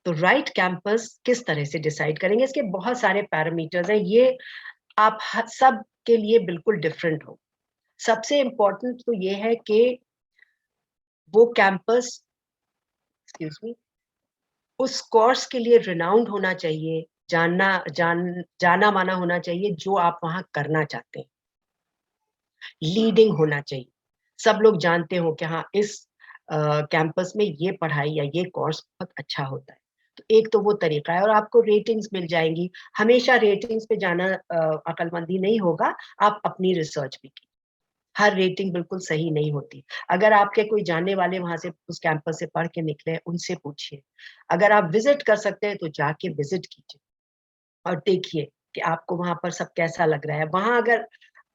[SPEAKER 2] तो राइट कैंपस किस तरह से डिसाइड करेंगे, इसके बहुत सारे पैरामीटर्स हैं, ये आप सब के लिए बिल्कुल डिफरेंट हो। सबसे इंपॉर्टेंट तो ये है कि वो कैंपस, एक्सक्यूज मी, उस कोर्स के लिए रिनाउंड होना चाहिए, जाना माना होना चाहिए, जो आप वहां करना चाहते हैं, लीडिंग होना चाहिए, सब लोग जानते हो कि हाँ इस कैंपस में ये पढ़ाई या ये कोर्स बहुत अच्छा होता है। तो एक तो वो तरीका है, और आपको रेटिंग्स मिल जाएंगी। हमेशा रेटिंग्स पे जाना अक्लमंदी नहीं होगा, आप अपनी रिसर्च भी कीजिए, हर रेटिंग बिल्कुल सही नहीं होती। अगर आपके कोई जानने वाले वहां से उस कैंपस से पढ़ के निकले, उनसे पूछिए। अगर आप विजिट कर सकते हैं तो जाके विजिट कीजिए और देखिए कि आपको वहां पर सब कैसा लग रहा है। वहां अगर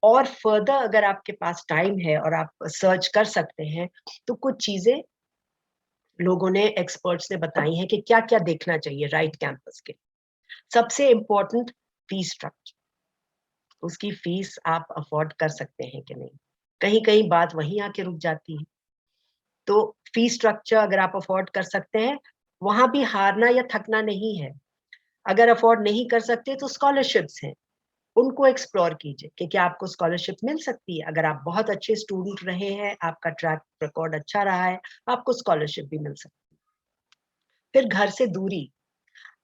[SPEAKER 2] और फर्दर अगर आपके पास टाइम है और आप सर्च कर सकते हैं, तो कुछ चीजें लोगों ने, एक्सपर्ट्स ने बताई हैं कि क्या क्या देखना चाहिए राइट कैंपस के। सबसे इंपॉर्टेंट, फीस स्ट्रक्चर, उसकी फीस आप अफोर्ड कर सकते हैं कि नहीं, कहीं कहीं बात वहीं आके रुक जाती है। तो फीस स्ट्रक्चर अगर आप अफोर्ड कर सकते हैं, वहां भी हारना या थकना नहीं है। अगर अफोर्ड नहीं कर सकते तो स्कॉलरशिप्स हैं, उनको एक्सप्लोर कीजिए कि क्या आपको स्कॉलरशिप मिल सकती है। अगर आप बहुत अच्छे स्टूडेंट रहे हैं, आपका ट्रैक रिकॉर्ड अच्छा रहा है, आपको स्कॉलरशिप भी मिल सकती है। फिर घर से दूरी,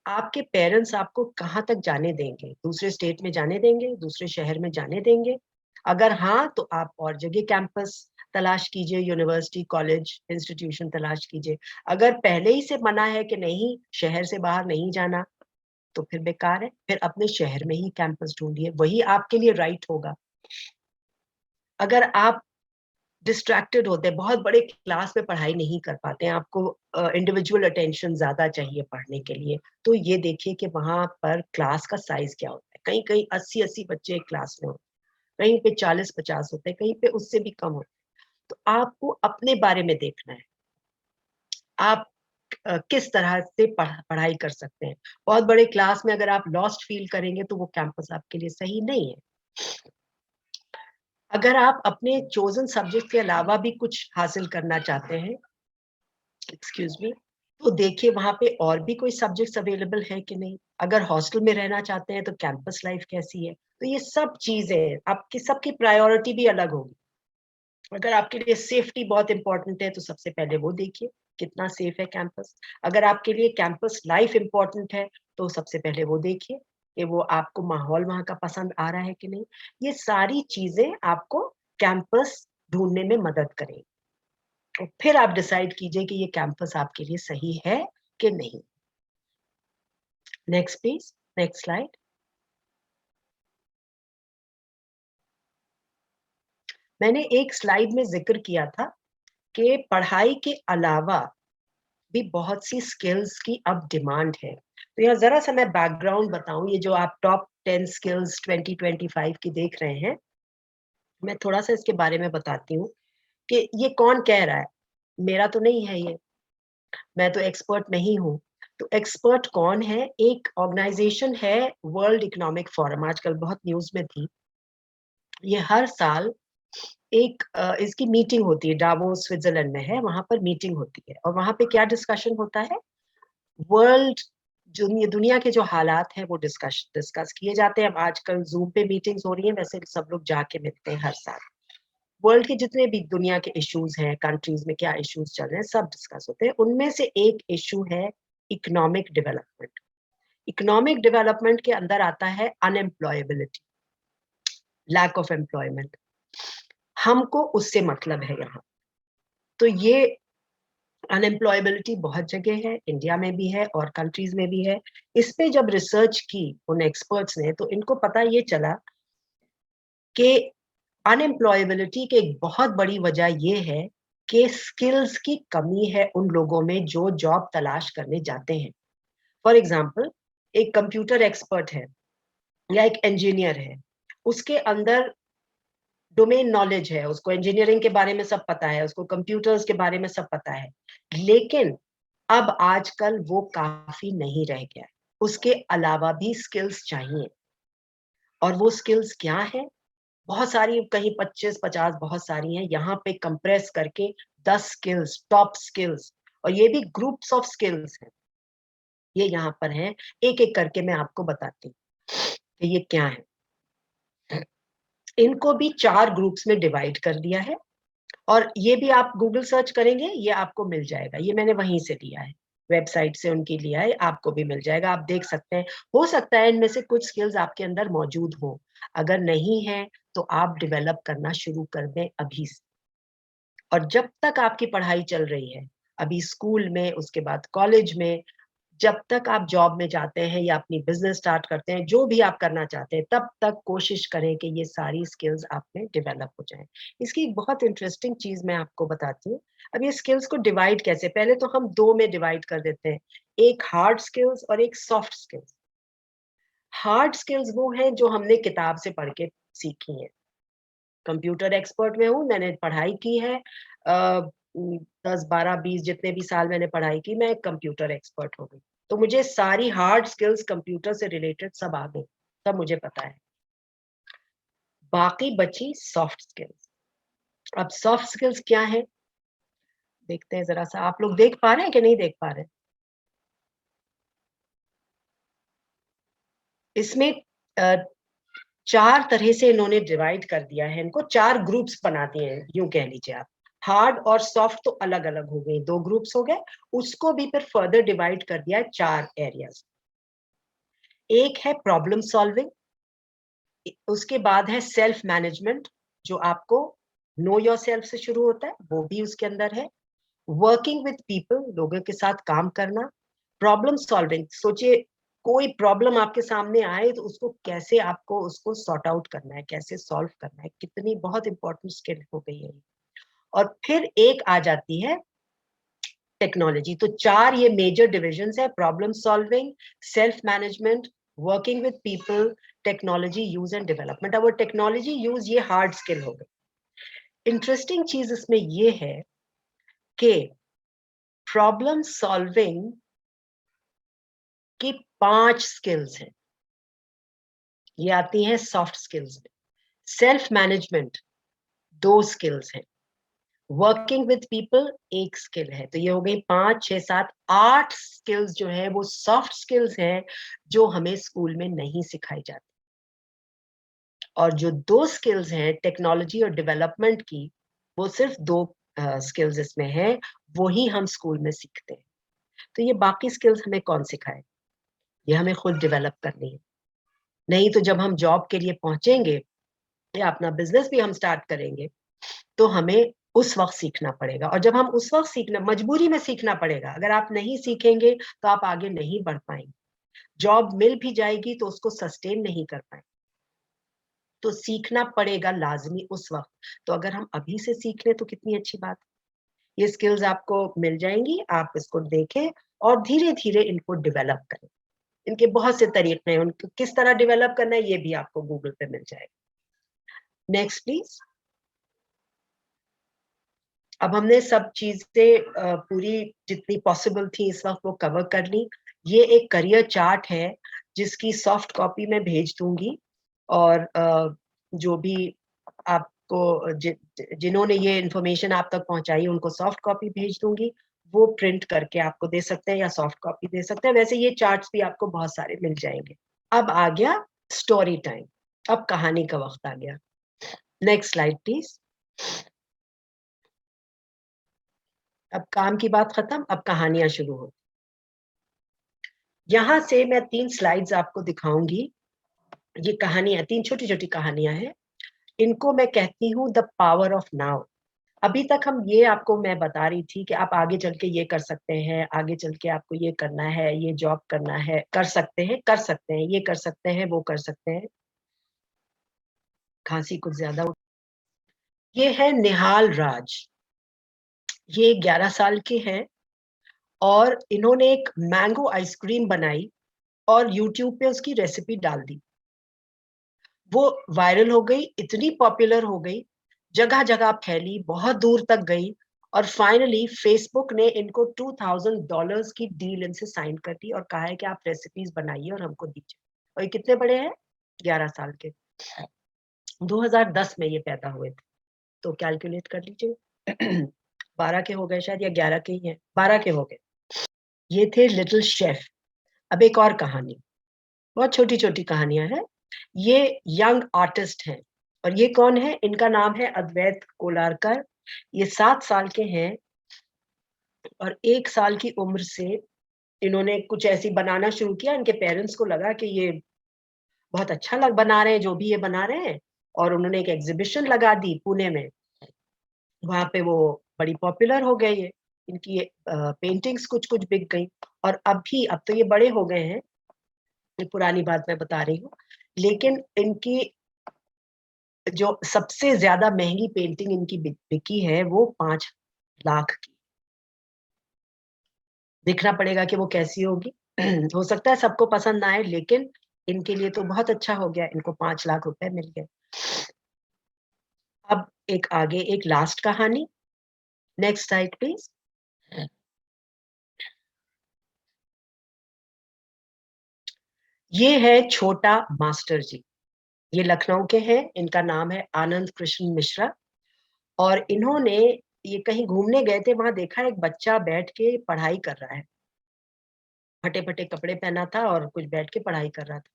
[SPEAKER 2] आपके पेरेंट्स आपको कहाँ तक जाने देंगे, दूसरे स्टेट में जाने देंगे, दूसरे शहर में जाने देंगे? अगर हाँ, तो आप और जगह कैंपस तलाश कीजिए, यूनिवर्सिटी, कॉलेज, इंस्टीट्यूशन तलाश कीजिए। अगर पहले ही से मना है कि नहीं, शहर से बाहर नहीं जाना, तो फिर बेकार है, फिर अपने शहर में ही कैंपस ढूंढिए, वही आपके लिए राइट होगा। अगर आप डिस्ट्रैक्टेड होते हैं, बहुत बड़े क्लास में पढ़ाई नहीं कर पाते हैं, आपको इंडिविजुअल अटेंशन ज्यादा चाहिए पढ़ने के लिए, तो ये देखिए कि वहां पर क्लास का साइज क्या होता है। कहीं कहीं 80-80 बच्चे एक क्लास में होते हैं, कहीं पे 40-50 होते हैं, कहीं पे उससे भी कम होते हैं। तो आपको अपने बारे में देखना है, आप किस तरह से पढ़ाई कर सकते हैं। बहुत बड़े क्लास में अगर आप लॉस्ट फील करेंगे तो वो कैंपस आपके लिए सही नहीं है। अगर आप अपने चोजन सब्जेक्ट के अलावा भी कुछ हासिल करना चाहते हैं, एक्सक्यूज मी, तो देखिए वहां पे और भी कोई सब्जेक्ट्स अवेलेबल है कि नहीं। अगर हॉस्टल में रहना चाहते हैं तो कैंपस लाइफ कैसी है। तो ये सब चीजें आपकी, सबकी प्रायोरिटी भी अलग होगी। अगर आपके लिए सेफ्टी बहुत इंपॉर्टेंट है तो सबसे पहले वो देखिए कितना सेफ है कैंपस। अगर आपके लिए कैंपस लाइफ इंपॉर्टेंट है तो सबसे पहले वो देखिए कि वो आपको माहौल वहां का पसंद आ रहा है कि नहीं। ये सारी चीजें आपको कैंपस ढूंढने में मदद करेंगी। तो फिर आप डिसाइड कीजिए कि ये कैंपस आपके लिए सही है कि नहीं। Next please, next slide. मैंने एक स्लाइड में जिक्र किया था कि पढ़ाई के अलावा भी बहुत सी स्किल्स की अब डिमांड है। तो यहाँ जरा सा मैं बैकग्राउंड बताऊं, ये जो आप टॉप 10 स्किल्स 2025 की देख रहे हैं, मैं थोड़ा सा इसके बारे में बताती हूँ कि ये कौन कह रहा है। मेरा तो नहीं है ये, मैं तो एक्सपर्ट नहीं हूँ। तो एक्सपर्ट कौन है? एक ऑर्गेनाइजेशन है वर्ल्ड इकोनॉमिक फोरम, आजकल बहुत न्यूज में थी। ये हर साल एक इसकी मीटिंग होती है, डावोस स्विट्जरलैंड में है, वहां पर मीटिंग होती है। और वहां पे क्या डिस्कशन होता है? वर्ल्ड दुनिया के जो हालात हैं वो डिस्कस किए जाते हैं। अब आजकल जूम पे मीटिंग्स हो रही हैं, वैसे सब लोग जाके मिलते हैं हर साल। वर्ल्ड के जितने भी दुनिया के इश्यूज हैं, कंट्रीज में क्या इश्यूज चल रहे हैं, सब डिस्कस होते हैं। उनमें से एक इशू है इकोनॉमिक डेवलपमेंट। इकोनॉमिक डेवलपमेंट के अंदर आता है अनएम्प्लॉयबिलिटी, लैक ऑफ एम्प्लॉयमेंट। हमको उससे मतलब है यहाँ। तो ये अनएम्प्लॉयबिलिटी बहुत जगह है, इंडिया में भी है और कंट्रीज में भी है। इस पे जब रिसर्च की उन एक्सपर्ट्स ने, तो इनको पता ये चला कि अनएम्प्लॉयबिलिटी की एक बहुत बड़ी वजह ये है कि स्किल्स की कमी है उन लोगों में जो जॉब तलाश करने जाते हैं। फॉर एग्जाम्पल, एक कंप्यूटर एक्सपर्ट है या एक इंजीनियर है, उसके अंदर डोमेन नॉलेज है, उसको इंजीनियरिंग के बारे में सब पता है, उसको कंप्यूटर्स के बारे में सब पता है, लेकिन अब आजकल वो काफी नहीं रह गया है। उसके अलावा भी स्किल्स चाहिए। और वो स्किल्स क्या है? बहुत सारी, कहीं 25-50, बहुत सारी हैं। यहाँ पे कंप्रेस करके 10 स्किल्स, टॉप स्किल्स, और ये भी ग्रुप्स ऑफ स्किल्स हैं, ये यहाँ पर हैं। एक एक करके मैं आपको बताती हूँ कि ये क्या है। इनको भी 4 ग्रुप्स में डिवाइड कर दिया है, और ये भी आप गूगल सर्च करेंगे, ये आपको मिल जाएगा। ये मैंने वहीं से लिया है, वेबसाइट से उनकी लिया है, आपको भी मिल जाएगा, आप देख सकते हैं। हो सकता है इनमें से कुछ स्किल्स आपके अंदर मौजूद हो, अगर नहीं है तो आप डेवलप करना शुरू कर दें अभी से। और जब तक आपकी पढ़ाई चल रही है, अभी स्कूल में, उसके बाद कॉलेज में, जब तक आप जॉब में जाते हैं या अपनी बिजनेस स्टार्ट करते हैं, जो भी आप करना चाहते हैं, तब तक कोशिश करें कि ये सारी स्किल्स आप में डेवलप हो जाएं। इसकी एक बहुत इंटरेस्टिंग चीज मैं आपको बताती हूँ। अब ये स्किल्स को डिवाइड कैसे, पहले तो हम 2 में डिवाइड कर देते हैं, एक हार्ड स्किल्स और एक सॉफ्ट स्किल्स। हार्ड स्किल्स वो हैं जो हमने किताब से पढ़ के सीखी हैं। कंप्यूटर एक्सपर्ट में हूँ, मैंने पढ़ाई की है, 10, 12, 20 जितने भी साल मैंने पढ़ाई की, मैं कंप्यूटर एक्सपर्ट हो गई। तो मुझे सारी हार्ड स्किल्स कंप्यूटर से रिलेटेड सब आ गई, सब मुझे पता है। बाकी बची सॉफ्ट स्किल्स। अब सॉफ्ट स्किल्स क्या है, देखते हैं जरा सा। आप लोग देख पा रहे हैं कि नहीं देख पा रहे हैं? इसमें 4 तरह से इन्होंने डिवाइड कर दिया है, इनको 4 ग्रुप्स बना दिए हैं, यूं कह लीजिए आप। हार्ड और सॉफ्ट तो अलग अलग हो गई, 2 ग्रुप्स हो गए। उसको भी फिर फर्दर डिवाइड कर दिया है 4 एरियाज। एक है प्रॉब्लम सॉल्विंग, उसके बाद है सेल्फ मैनेजमेंट, जो आपको नो योर सेल्फ से शुरू होता है, वो भी उसके अंदर है। वर्किंग विद पीपल, लोगों के साथ काम करना। प्रॉब्लम सॉल्विंग, सोचिए कोई प्रॉब्लम आपके सामने आए तो उसको कैसे आपको उसको सॉर्ट आउट करना है, कैसे सॉल्व करना है, कितनी बहुत इंपॉर्टेंट स्किल हो गई है। और फिर एक आ जाती है टेक्नोलॉजी। तो 4 ये मेजर डिविजन्स है, problem solving, self management, working with people, technology use and development. अब वो टेक्नोलॉजी यूज, ये हार्ड स्किल हो गई। इंटरेस्टिंग चीज इसमें ये है कि प्रॉब्लम सॉल्विंग की 5 स्किल्स हैं, ये आती हैं सॉफ्ट स्किल्स में। सेल्फ मैनेजमेंट 2 स्किल्स हैं, वर्किंग विद पीपल 1 स्किल है। तो ये हो गई 5, 6, 7, 8 स्किल्स जो है वो सॉफ्ट स्किल्स हैं, जो हमें स्कूल में नहीं सिखाई जाती। और जो 2 स्किल्स हैं टेक्नोलॉजी और डेवलपमेंट की, वो सिर्फ 2 स्किल्स इसमें हैं, वही हम स्कूल में सीखते हैं। तो ये बाकी स्किल्स हमें कौन सिखाए? ये हमें खुद डेवलप करनी है। नहीं तो जब हम जॉब के लिए पहुंचेंगे या अपना बिजनेस भी हम स्टार्ट करेंगे, तो हमें उस वक्त सीखना पड़ेगा। और जब हम उस वक्त सीखना, मजबूरी में सीखना पड़ेगा। अगर आप नहीं सीखेंगे तो आप आगे नहीं बढ़ पाएंगे। जॉब मिल भी जाएगी तो उसको सस्टेन नहीं कर पाएंगे। तो सीखना पड़ेगा लाजमी उस वक्त। तो अगर हम अभी से सीख लें तो कितनी अच्छी बात है। ये स्किल्स आपको मिल जाएंगी, आप इसको देखें और धीरे धीरे इनको डेवलप करें। इनके बहुत से तरीके हैं, उनको किस तरह डेवलप करना है ये भी आपको गूगल पे मिल जाएगा। Next please. अब हमने सब चीजें पूरी जितनी पॉसिबल थी इस वक्त वो कवर कर ली। ये एक करियर चार्ट है जिसकी सॉफ्ट कॉपी मैं भेज दूंगी, और जो भी आपको जिन्होंने ये इंफॉर्मेशन आप तक पहुंचाई उनको सॉफ्ट कॉपी भेज दूंगी, वो प्रिंट करके आपको दे सकते हैं या सॉफ्ट कॉपी दे सकते हैं। वैसे ये चार्ट्स भी आपको बहुत सारे मिल जाएंगे। अब आ गया स्टोरी टाइम, अब कहानी का वक्त आ गया। Next slide please. अब काम की बात खत्म, अब कहानियां शुरू हो। यहां से मैं 3 स्लाइड्स आपको दिखाऊंगी। ये कहानियां 3 छोटी छोटी कहानियां हैं, इनको मैं कहती हूँ द पावर ऑफ नाउ। अभी तक हम ये आपको मैं बता रही थी कि आप आगे चल के ये कर सकते हैं, आगे चल के आपको ये करना है, ये जॉब करना है, कर सकते हैं, ये कर सकते हैं, वो कर सकते हैं। खांसी कुछ ज्यादा। ये है निहाल राज, ये 11 साल के हैं और इन्होंने एक मैंगो आइसक्रीम बनाई और यूट्यूब पे उसकी रेसिपी डाल दी। वो वायरल हो गई, इतनी पॉपुलर हो गई, जगह जगह फैली, बहुत दूर तक गई, और फाइनली फेसबुक ने इनको $2000 की डील इनसे साइन कर दी और कहा है कि आप रेसिपीज बनाइए और हमको दीजिए। और ये कितने बड़े हैं? 11 साल के। 2010 में ये पैदा हुए थे, तो कैलकुलेट कर लीजिए। 12 के हो गए शायद, या 11 के ही हैं, 12 के हो गए। ये थे लिटिल शेफ। अब एक और कहानी, बहुत छोटी छोटी कहानियां हैं। ये यंग आर्टिस्ट हैं, और ये कौन है? इनका नाम है अद्वैत कोलारकर। ये 7 साल के हैं और 1 साल की उम्र से इन्होंने कुछ ऐसी बनाना शुरू किया। इनके पेरेंट्स को लगा कि ये बहुत अच्छा बना रहे हैं जो भी ये बना रहे हैं, और उन्होंने एक एग्जीबिशन लगा दी पुणे में। वहां पे वो बड़ी पॉपुलर हो गए ये, इनकी पेंटिंग्स कुछ कुछ बिक गई। और अब तो ये बड़े हो गए हैं, ये पुरानी बात मैं बता रही हूँ, लेकिन इनकी जो सबसे ज्यादा महंगी पेंटिंग इनकी बिकी है वो 5 लाख की। देखना पड़ेगा कि वो कैसी होगी। हो सकता है सबको पसंद ना आए, लेकिन इनके लिए तो बहुत अच्छा हो गया, इनको 5 लाख रुपए मिल गए। अब एक आगे एक लास्ट कहानी। Next slide please. ये है छोटा मास्टर जी। ये लखनऊ के हैं, इनका नाम है आनंद कृष्ण मिश्रा। और इन्होंने ये कहीं घूमने गए थे, वहां देखा एक बच्चा बैठ के पढ़ाई कर रहा है, फटे फटे कपड़े पहना था और कुछ बैठ के पढ़ाई कर रहा था।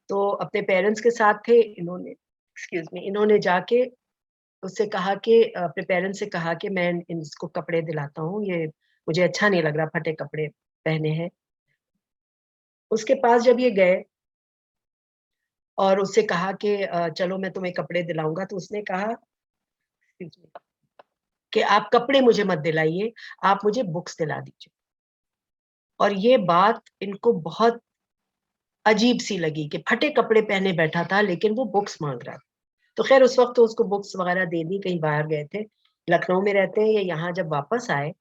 [SPEAKER 2] तो अपने पेरेंट्स के साथ थे, इन्होंने एक्सक्यूज मी इन्होंने जाके उससे कहा कि अपने पेरेंट्स से कहा कि मैं इसको कपड़े दिलाता हूँ, ये मुझे अच्छा नहीं लग रहा फटे कपड़े पहने हैं। उसके पास जब ये गए और उससे कहा कि चलो मैं तुम्हें कपड़े दिलाऊंगा, तो उसने कहा excuse me, कि आप कपड़े मुझे मत दिलाइए, आप मुझे बुक्स दिला दीजिए। और ये बात इनको बहुत अजीब सी लगी कि फटे कपड़े पहने बैठा था लेकिन वो बुक्स मांग रहा था। तो खैर उस वक्त तो उसको बुक्स वगैरह दे दी, कहीं बाहर गए थे, लखनऊ में रहते हैं ये। यहाँ जब वापस आए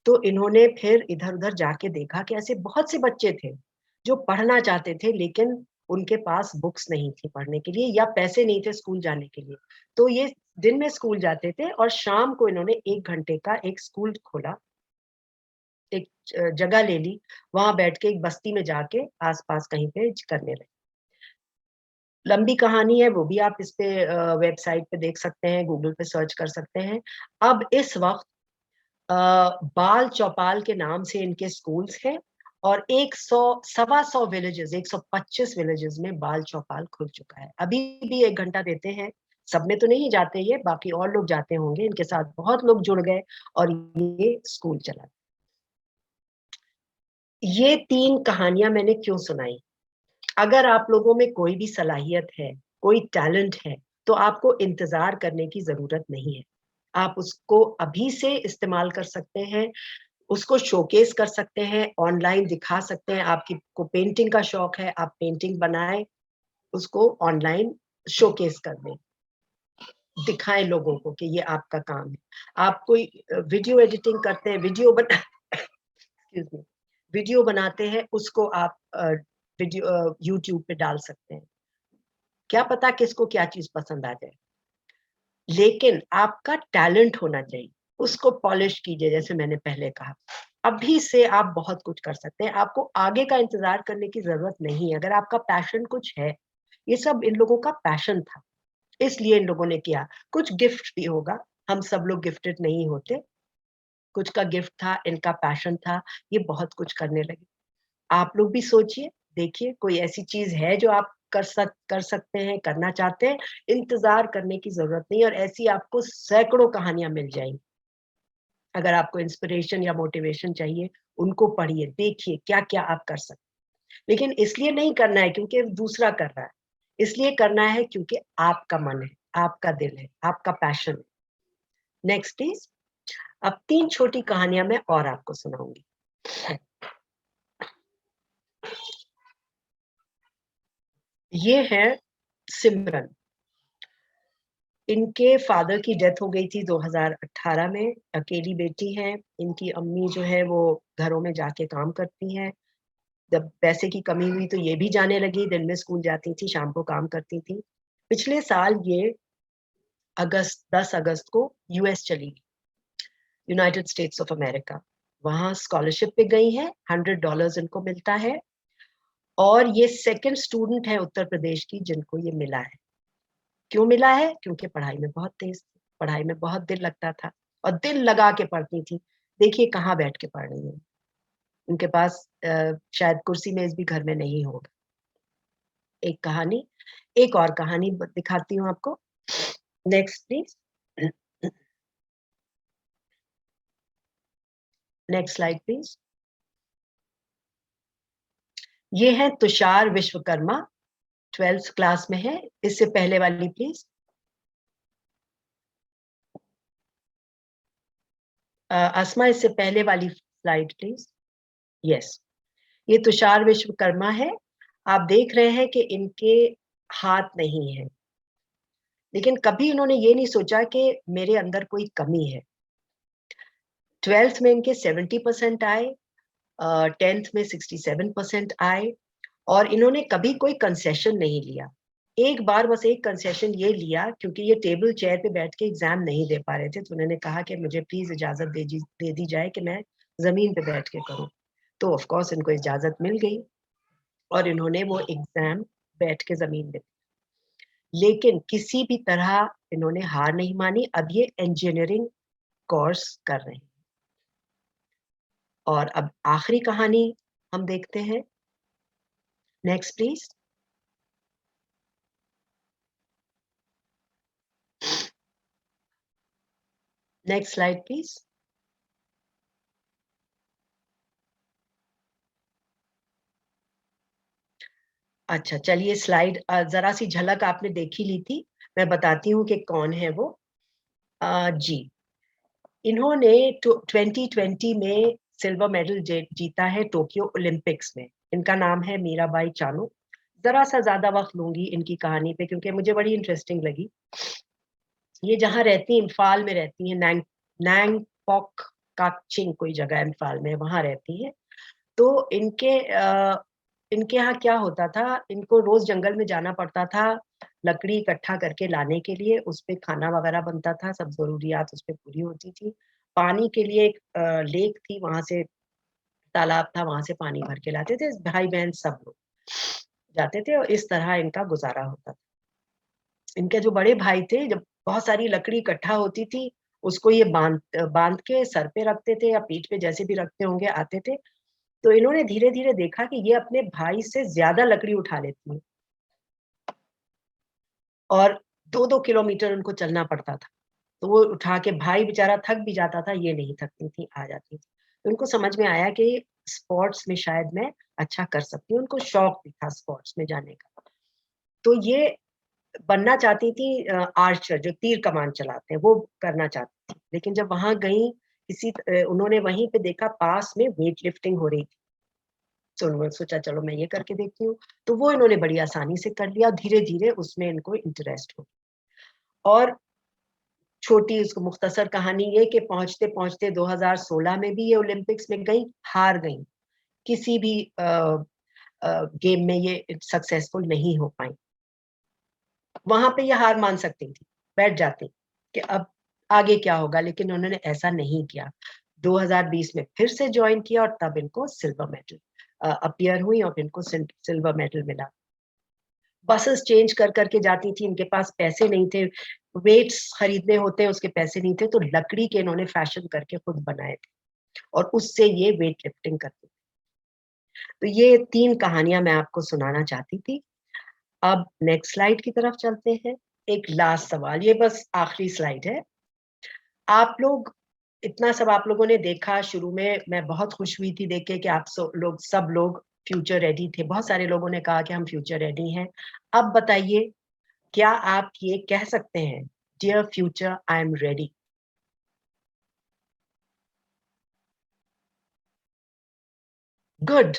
[SPEAKER 2] तो इन्होंने फिर इधर उधर जाके देखा कि ऐसे बहुत से बच्चे थे जो पढ़ना चाहते थे, लेकिन उनके पास बुक्स नहीं थी पढ़ने के लिए, या पैसे नहीं थे स्कूल जाने के लिए। तो ये दिन में स्कूल जाते थे और शाम को इन्होंने 1 घंटे का एक स्कूल खोला, एक जगह ले ली, वहां बैठ के एक बस्ती में जाके आसपास कहीं पे करने लगे। लंबी कहानी है, वो भी आप इस पे वेबसाइट पे देख सकते हैं, गूगल पे सर्च कर सकते हैं। अब इस वक्त बाल चौपाल के नाम से इनके स्कूल्स हैं, और 100 विलेजेस, 125 विलेजेस में बाल चौपाल खुल चुका है। अभी भी 1 घंटा देते हैं, सब में तो नहीं जाते ये, बाकी और लोग जाते होंगे, इनके साथ बहुत लोग जुड़ गए और ये स्कूल चला। ये 3 कहानियां मैंने क्यों सुनाई? अगर आप लोगों में कोई भी सलाहियत है, कोई टैलेंट है, तो आपको इंतजार करने की जरूरत नहीं है। आप उसको अभी से इस्तेमाल कर सकते हैं, उसको शोकेस कर सकते हैं, ऑनलाइन दिखा सकते हैं। आपकी को पेंटिंग का शौक है, आप पेंटिंग बनाएं, उसको ऑनलाइन शोकेस कर दें। दिखाएं लोगों को कि ये आपका काम है। आप कोई वीडियो एडिटिंग करते हैं, वीडियो बनाते हैं, उसको आप वीडियो यूट्यूब पे डाल सकते हैं। क्या पता किसको क्या चीज पसंद आ जाए, लेकिन आपका टैलेंट होना चाहिए, उसको पॉलिश कीजिए। जैसे मैंने पहले कहा, अभी से आप बहुत कुछ कर सकते हैं, आपको आगे का इंतजार करने की जरूरत नहीं है। अगर आपका पैशन कुछ है, ये सब इन लोगों का पैशन था, इसलिए इन लोगों ने किया। कुछ गिफ्ट भी होगा, हम सब लोग गिफ्टेड नहीं होते, कुछ का गिफ्ट था, इनका पैशन था, ये बहुत कुछ करने लगे। आप लोग भी सोचिए, देखिए कोई ऐसी चीज है जो आप कर सकते हैं, करना चाहते हैं, इंतजार करने की जरूरत नहीं। और ऐसी आपको सैकड़ों कहानियां मिल जाएंगी। अगर आपको इंस्पिरेशन या मोटिवेशन चाहिए, उनको पढ़िए, देखिए क्या क्या आप कर सकते हैं। लेकिन इसलिए नहीं करना है क्योंकि दूसरा कर रहा है, इसलिए करना है क्योंकि आपका मन है, आपका दिल है, आपका पैशन है। Next please. अब 3 छोटी कहानियां मैं और आपको सुनाऊंगी। ये है सिमरन। इनके फादर की डेथ हो गई थी 2018 में, अकेली बेटी है। इनकी अम्मी जो है वो घरों में जाके काम करती हैं। जब पैसे की कमी हुई तो ये भी जाने लगी, दिन में स्कूल जाती थी, शाम को काम करती थी। पिछले साल ये 10 अगस्त को यूएस चली गई, यूनाइटेड स्टेट्स ऑफ अमेरिका। वहां स्कॉलरशिप पे गई है, $100 इनको मिलता है। और ये सेकंड स्टूडेंट है उत्तर प्रदेश की जिनको ये मिला है। क्यों मिला है? क्योंकि पढ़ाई में बहुत तेज थी, पढ़ाई में बहुत दिल लगता था और दिल लगा के पढ़ती थी। देखिए कहाँ बैठ के पढ़ रही है, उनके पास शायद कुर्सी मेज भी घर में नहीं होगा। एक कहानी, एक और कहानी दिखाती हूँ आपको। Next please. Next slide please. ये है तुषार विश्वकर्मा, 12th क्लास में है। इससे पहले वाली प्लीज। अस्मा, इससे पहले वाली स्लाइड प्लीज। यस, ये तुषार विश्वकर्मा है। आप देख रहे हैं कि इनके हाथ नहीं है, लेकिन कभी इन्होंने ये नहीं सोचा कि मेरे अंदर कोई कमी है। 12th में इनके 70% आए, 10th में 67% आए। और इन्होंने कभी कोई कंसेशन नहीं लिया। एक बार बस एक कंसेशन ये लिया, क्योंकि ये टेबल चेयर पे बैठ के एग्जाम नहीं दे पा रहे थे, तो उन्होंने कहा कि मुझे प्लीज इजाजत दे दी जाए कि मैं जमीन पे बैठ के करूं। तो ऑफ कोर्स इनको इजाजत मिल गई और इन्होंने वो एग्जाम बैठ के जमीन में। लेकिन किसी भी तरह इन्होंने हार नहीं मानी। अब ये इंजीनियरिंग कोर्स कर रहे हैं। और अब आखिरी कहानी हम देखते हैं। Next please. Next slide please. अच्छा चलिए, स्लाइड जरा सी झलक आपने देखी ली थी, मैं बताती हूँ कि कौन है वो। जी, इन्होंने 2020 में सिल्वर मेडल जीता है टोक्यो ओलंपिक्स में। इनका नाम है मीराबाई चानू। जरा सा ज्यादा वक्त लूंगी इनकी कहानी पे क्योंकि मुझे बड़ी इंटरेस्टिंग लगी। ये जहाँ रहती हैं, इम्फाल में रहती हैं, नैंगपॉक काकचिंग कोई जगह इम्फाल में, वहां रहती है। तो इनके यहाँ क्या होता था, इनको रोज जंगल में जाना पड़ता था लकड़ी इकट्ठा करके लाने के लिए। उस पे खाना वगैरह बनता था, सब जरूरियात उस पे पूरी होती थी। पानी के लिए एक लेक थी, वहां से तालाब था, वहां से पानी भर के लाते थे, भाई बहन सब लोग जाते थे और इस तरह इनका गुजारा होता था। इनके जो बड़े भाई थे, जब बहुत सारी लकड़ी इकट्ठा होती थी, उसको ये बांध बांध के सर पे रखते थे या पीठ पे, जैसे भी रखते होंगे, आते थे। तो इन्होंने धीरे धीरे देखा कि ये अपने भाई से ज्यादा लकड़ी उठा लेती है और 2-2 किलोमीटर उनको चलना पड़ता था। तो वो उठा के, भाई बेचारा थक भी जाता था, ये नहीं थकती थी, आ जाती थी। तो उनको समझ में आया कि स्पोर्ट्स में शायद मैं अच्छा कर सकती हूँ। उनको शौक भी था स्पोर्ट्स में जाने का। तो ये बनना चाहती थी आर्चर, जो तीर कमान चलाते हैं, वो करना चाहती थी। लेकिन जब वहां गई, उन्होंने वहीं पे देखा पास में वेट लिफ्टिंग हो रही थी। तो उन्होंने सोचा चलो मैं ये करके देखती हूँ। तो वो इन्होंने बड़ी आसानी से कर लिया, धीरे धीरे उसमें इनको इंटरेस्ट हो। और छोटी उसको मुख्तसर कहानी ये कि पहुंचते पहुंचते 2016 में भी ये ओलंपिक्स में गई, हार गई, किसी भी गेम में ये सक्सेसफुल नहीं हो पाई। वहां पे ये हार मान सकती थी, बैठ जाती कि अब आगे क्या होगा, लेकिन उन्होंने ऐसा नहीं किया। 2020 में फिर से ज्वाइन किया और तब इनको सिल्वर मेडल अपीयर हुई और इनको सिल्वर मेडल मिला। बसेस चेंज कर करके जाती थी, इनके पास पैसे नहीं थे, वेट्स खरीदने होते उसके पैसे नहीं थे, तो लकड़ी के इन्होंने फैशन करके खुद बनाए थे और उससे ये वेट लिफ्टिंग करते थे। तो ये 3 कहानियां मैं आपको सुनाना चाहती थी। अब नेक्स्ट स्लाइड की तरफ चलते हैं। एक लास्ट सवाल, ये बस आखिरी स्लाइड है। आप लोग इतना सब आप लोगों ने देखा, शुरू में मैं बहुत खुश हुई थी देख के कि आप सब लोग फ्यूचर रेडी थे। बहुत सारे लोगों ने कहा कि हम फ्यूचर रेडी हैं। अब बताइए, क्या आप ये कह सकते हैं, dear future I am ready? Good,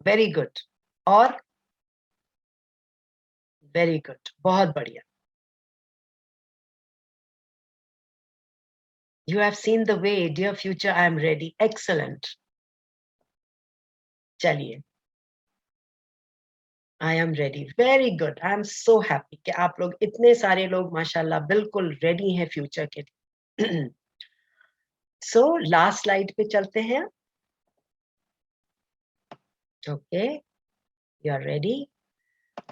[SPEAKER 2] very good, और वेरी गुड, बहुत बढ़िया। You have seen the way, dear future, I am ready. Excellent. चलिए, I am ready. Very good. I am so happy कि आप लोग इतने सारे लोग माशाल्लाह बिल्कुल रेडी हैं फ्यूचर के लिए। So लास्ट स्लाइड पे चलते हैं। Okay, you are ready.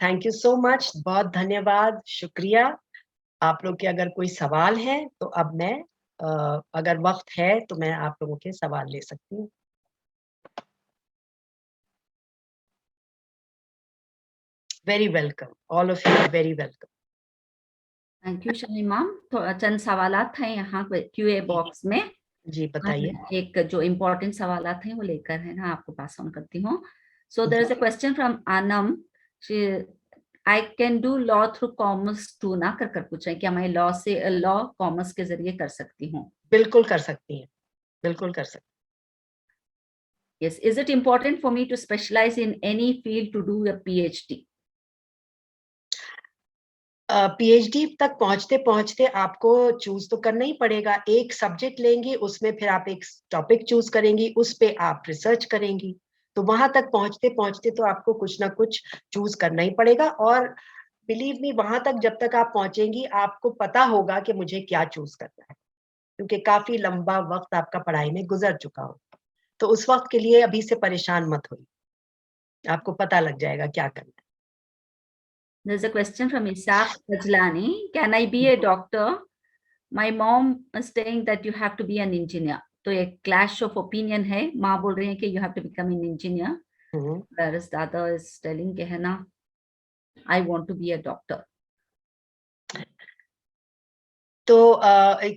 [SPEAKER 2] Thank you so much, बहुत धन्यवाद, शुक्रिया। आप लोग के अगर कोई सवाल है तो अब मैं अगर वक्त है तो मैं आप लोगों के सवाल ले सकती हूँ। Very welcome, all of you are very welcome.
[SPEAKER 1] Thank you Shamima. तो चंद सवालात हैं यहाँ क्यूए बॉक्स में।
[SPEAKER 2] जी बताइए।
[SPEAKER 1] एक जो इम्पोर्टेंट सवालात हैं वो लेकर है ना आपको पास ऑन करती हूँ। So there is a question from Anam. I can do law through commerce too, ना कर पूछा है क्या मैं लॉ कॉमर्स के जरिए कर सकती हूँ?
[SPEAKER 2] बिल्कुल कर सकती हैं, बिल्कुल कर सकती।
[SPEAKER 1] Yes. Is it important for me to specialize in any field to do a PhD?
[SPEAKER 2] PhD तक पहुंचते पहुंचते आपको चूज तो करना ही पड़ेगा। एक सब्जेक्ट लेंगी, उसमें फिर आप एक टॉपिक चूज करेंगी, उस पे आप रिसर्च करेंगी। तो वहां तक पहुंचते पहुंचते तो आपको कुछ ना कुछ चूज करना ही पड़ेगा। और बिलीव मी, वहां तक जब तक आप पहुंचेंगी आपको पता होगा कि मुझे क्या चूज करना है, क्योंकि काफी लंबा वक्त आपका पढ़ाई में गुजर चुका हो। तो उस वक्त के लिए अभी से परेशान मत होइए, आपको पता लग जाएगा क्या करना है।
[SPEAKER 1] There's a question from Isaac Rajlani. Can I be a doctor? My mom is saying that you have to be an engineer. तो एक clash of opinion है। माँ बोल रही है कि you have to become an engineer, whereas the other is telling कि है ना I want to be a doctor.
[SPEAKER 2] तो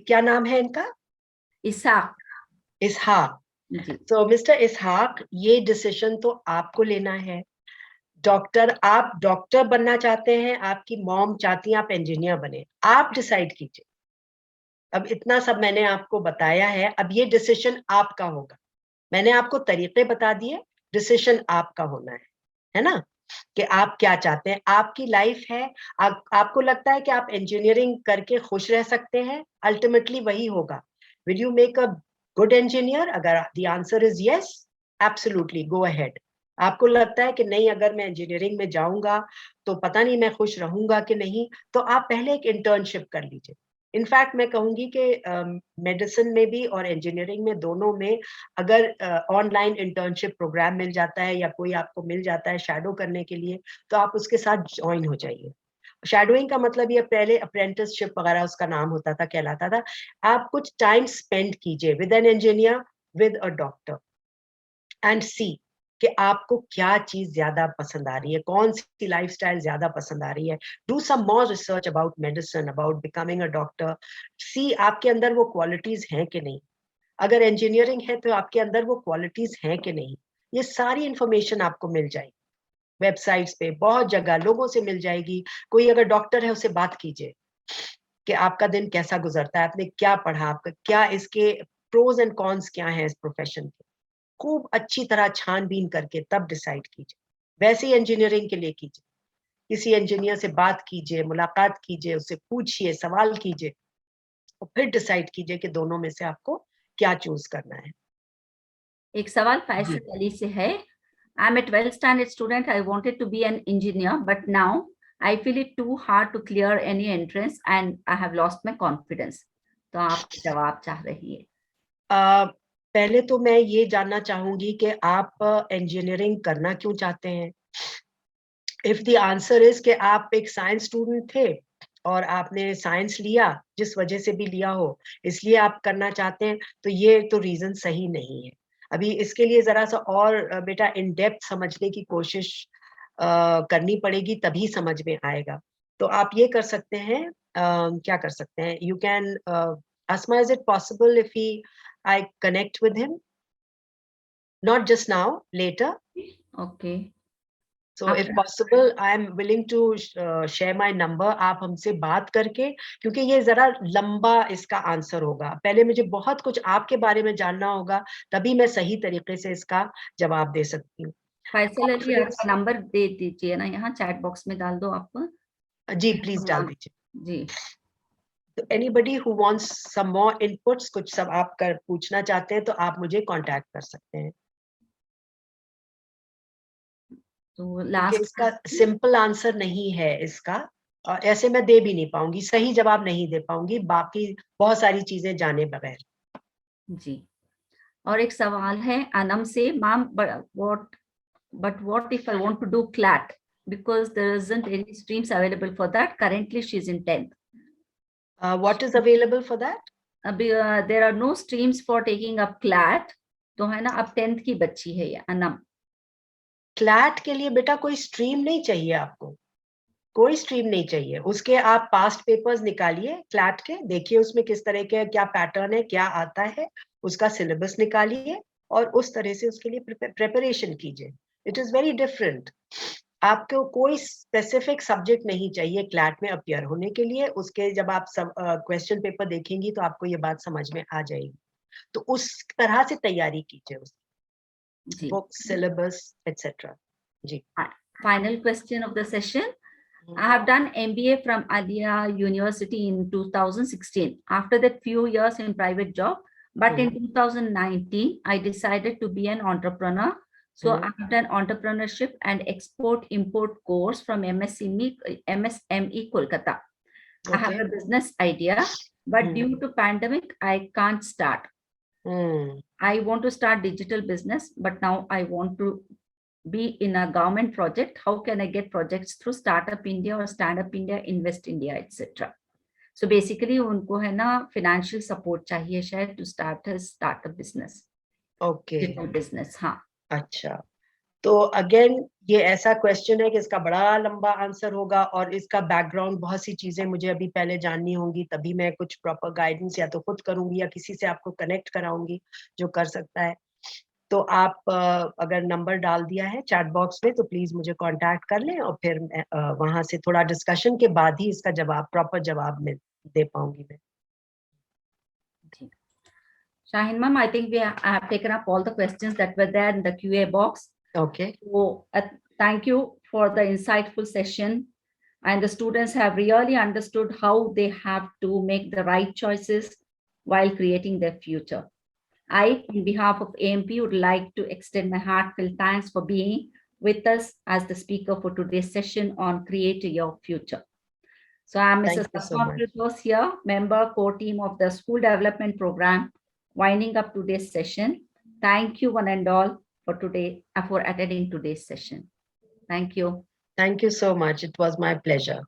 [SPEAKER 2] क्या नाम है इनका?
[SPEAKER 1] इसाक।
[SPEAKER 2] इसहाक।
[SPEAKER 1] जी।
[SPEAKER 2] तो मिस्टर इसहाक, ये डिसीजन तो आपको लेना है। डॉक्टर, आप डॉक्टर बनना चाहते हैं, आपकी मॉम चाहती है आप इंजीनियर बने, आप डिसाइड कीजिए। अब इतना सब मैंने आपको बताया है, अब ये डिसीजन आपका होगा। मैंने आपको तरीके बता दिए, डिसीजन आपका होना है ना, कि आप क्या चाहते हैं। आपकी लाइफ है, आपको लगता है कि आप इंजीनियरिंग करके खुश रह सकते हैं, अल्टीमेटली वही होगा। Will you make a good engineer? अगर the answer is yes, absolutely go ahead. आपको लगता है कि नहीं, अगर मैं इंजीनियरिंग में जाऊंगा तो पता नहीं मैं खुश रहूंगा कि नहीं, तो आप पहले एक इंटर्नशिप कर लीजिए। इनफैक्ट मैं कहूंगी कि मेडिसिन में भी और इंजीनियरिंग में, दोनों में अगर ऑनलाइन इंटर्नशिप प्रोग्राम मिल जाता है या कोई आपको मिल जाता है शैडो करने के लिए, तो आप उसके साथ ज्वाइन हो जाइए। शैडोइंग का मतलब ये पहले अप्रेंटिसशिप वगैरह उसका नाम होता था, कहलाता था। आप कुछ टाइम स्पेंड कीजिए with an engineer, with a doctor, and see कि आपको क्या चीज ज्यादा पसंद आ रही है, कौन सी लाइफस्टाइल ज्यादा पसंद आ रही है। Do some more research about medicine, about becoming a doctor. See आपके अंदर वो क्वालिटीज हैं कि नहीं। अगर इंजीनियरिंग है तो आपके अंदर वो क्वालिटीज हैं कि नहीं। ये सारी इंफॉर्मेशन आपको मिल जाएगी वेबसाइट्स पे, बहुत जगह लोगों से मिल जाएगी। कोई अगर डॉक्टर है उससे बात कीजिए कि आपका दिन कैसा गुजरता है, आपने क्या पढ़ा, आपका क्या, इसके प्रोज एंड कॉन्स क्या है इस प्रोफेशन के। खूब अच्छी तरह छानबीन करके तब डिसाइड कीजिए। वैसे ही इंजीनियरिंग के लिए कीजिए, किसी इंजीनियर से बात कीजिए, मुलाकात कीजिए, उससे पूछिए, सवाल कीजिए, और फिर डिसाइड कीजिए कि दोनों में से आपको क्या चूज करना है।
[SPEAKER 1] एक सवाल फैसल अली से है। I'm a 12th standard student. I wanted to be an engineer, but now I feel it too hard to clear any entrance and I have lost my confidence. तो आप जवाब चाह रही है।
[SPEAKER 2] पहले तो मैं ये जानना चाहूंगी कि आप इंजीनियरिंग करना क्यों चाहते हैं। इफ द आंसर इज कि आप एक साइंस स्टूडेंट थे और आपने साइंस लिया, जिस वजह से भी लिया हो, इसलिए आप करना चाहते हैं, तो ये तो रीजन सही नहीं है। अभी इसके लिए जरा सा और बेटा इन डेप्थ समझने की कोशिश करनी पड़ेगी, तभी समझ में आएगा। तो आप ये कर सकते हैं, क्या कर सकते हैं, you can Asma, is it possible if I connect with him? Not just now, later.
[SPEAKER 1] Okay.
[SPEAKER 2] So if possible, I am willing to share my number. आप हमसे बात करके, क्योंकि ये जरा लंबा इसका आंसर होगा, पहले मुझे बहुत कुछ आपके बारे में जानना होगा, तभी मैं सही तरीके से इसका जवाब दे सकती हूँ।
[SPEAKER 1] फैसल अली, आपका नंबर दे दीजिए ना, यहाँ चैट बॉक्स में डाल दो आप।
[SPEAKER 2] जी प्लीज डाल दीजिए
[SPEAKER 1] जी।
[SPEAKER 2] तो anybody who wants some more inputs, कुछ सब आप कर पूछना चाहते हैं तो आप मुझे कांटेक्ट कर सकते हैं।
[SPEAKER 1] तो लास्ट
[SPEAKER 2] इसका सिंपल आंसर नहीं है इसका, और ऐसे मैं दे भी नहीं पाऊंगी, सही जवाब नहीं दे पाऊंगी, बाकी बहुत सारी चीजें जाने बगैर।
[SPEAKER 1] जी। और एक सवाल है अनम से, ma'am what if I want to do CLAT because there isn't any streams available for that. Currently she is in 10th.
[SPEAKER 2] What is available for that?
[SPEAKER 1] There are no streams for taking up CLAT. तो है ना, अब 10th की बच्ची है ये Anam.
[SPEAKER 2] CLAT के लिए बेटा कोई स्ट्रीम नहीं चाहिए, आपको कोई स्ट्रीम नहीं चाहिए। उसके आप पास्ट पेपर्स निकालिए क्लैट के, देखिए उसमें किस तरह के क्या पैटर्न है, क्या आता है, उसका सिलेबस निकालिए और उस तरह से उसके लिए प्रिपरेशन कीजिए। It is very different. आपको कोई स्पेसिफिक सब्जेक्ट नहीं चाहिए क्लैट में अपियर होने के लिए। उसके जब आप क्वेश्चन पेपर देखेंगी तो आपको ये बात समझ में आ जाएगी, तो उस तरह से तैयारी कीजिए, उसकी बुक्स, सिलेबस एटसेट्रा। जी।
[SPEAKER 1] Final question of the session. I have done MBA from Alia University in 2016. After that, few years in private job, but in 2019, I decided to be an entrepreneur. So I have done entrepreneurship and export-import course from MSME Kolkata. I have a business idea, but due to pandemic, I can't start. I want to start digital business, but now I want to be in a government project. How can I get projects through Startup India or Stand Up India, Invest India, etc. So basically उनको है ना financial support चाहिए शायद to start a startup business.
[SPEAKER 2] Okay.
[SPEAKER 1] business, हाँ।
[SPEAKER 2] अच्छा, तो again ये ऐसा क्वेश्चन है कि इसका बड़ा लंबा आंसर होगा और इसका बैकग्राउंड बहुत सी चीजें मुझे अभी पहले जाननी होंगी, तभी मैं कुछ प्रॉपर गाइडेंस या तो खुद करूंगी या किसी से आपको कनेक्ट कराऊंगी जो कर सकता है। तो आप अगर नंबर डाल दिया है चैट बॉक्स में तो प्लीज मुझे कांटेक्ट कर लें और फिर वहां से थोड़ा डिस्कशन के बाद ही इसका जवाब, प्रॉपर जवाब में दे पाऊंगी मैं।
[SPEAKER 1] Shahin ma'am, I think I have taken up all the questions that were there in the QA box.
[SPEAKER 2] Okay.
[SPEAKER 1] So thank you for the insightful session. And the students have really understood how they have to make the right choices while creating their future. I, on behalf of AMP, would like to extend my heartfelt thanks for being with us as the speaker for today's session on Create Your Future. So I'm Mrs. Asma Firdaus here, member core team of the School Development Program, winding up today's session. Thank you one and all for attending today's session. Thank you.
[SPEAKER 2] Thank you so much. It was my pleasure.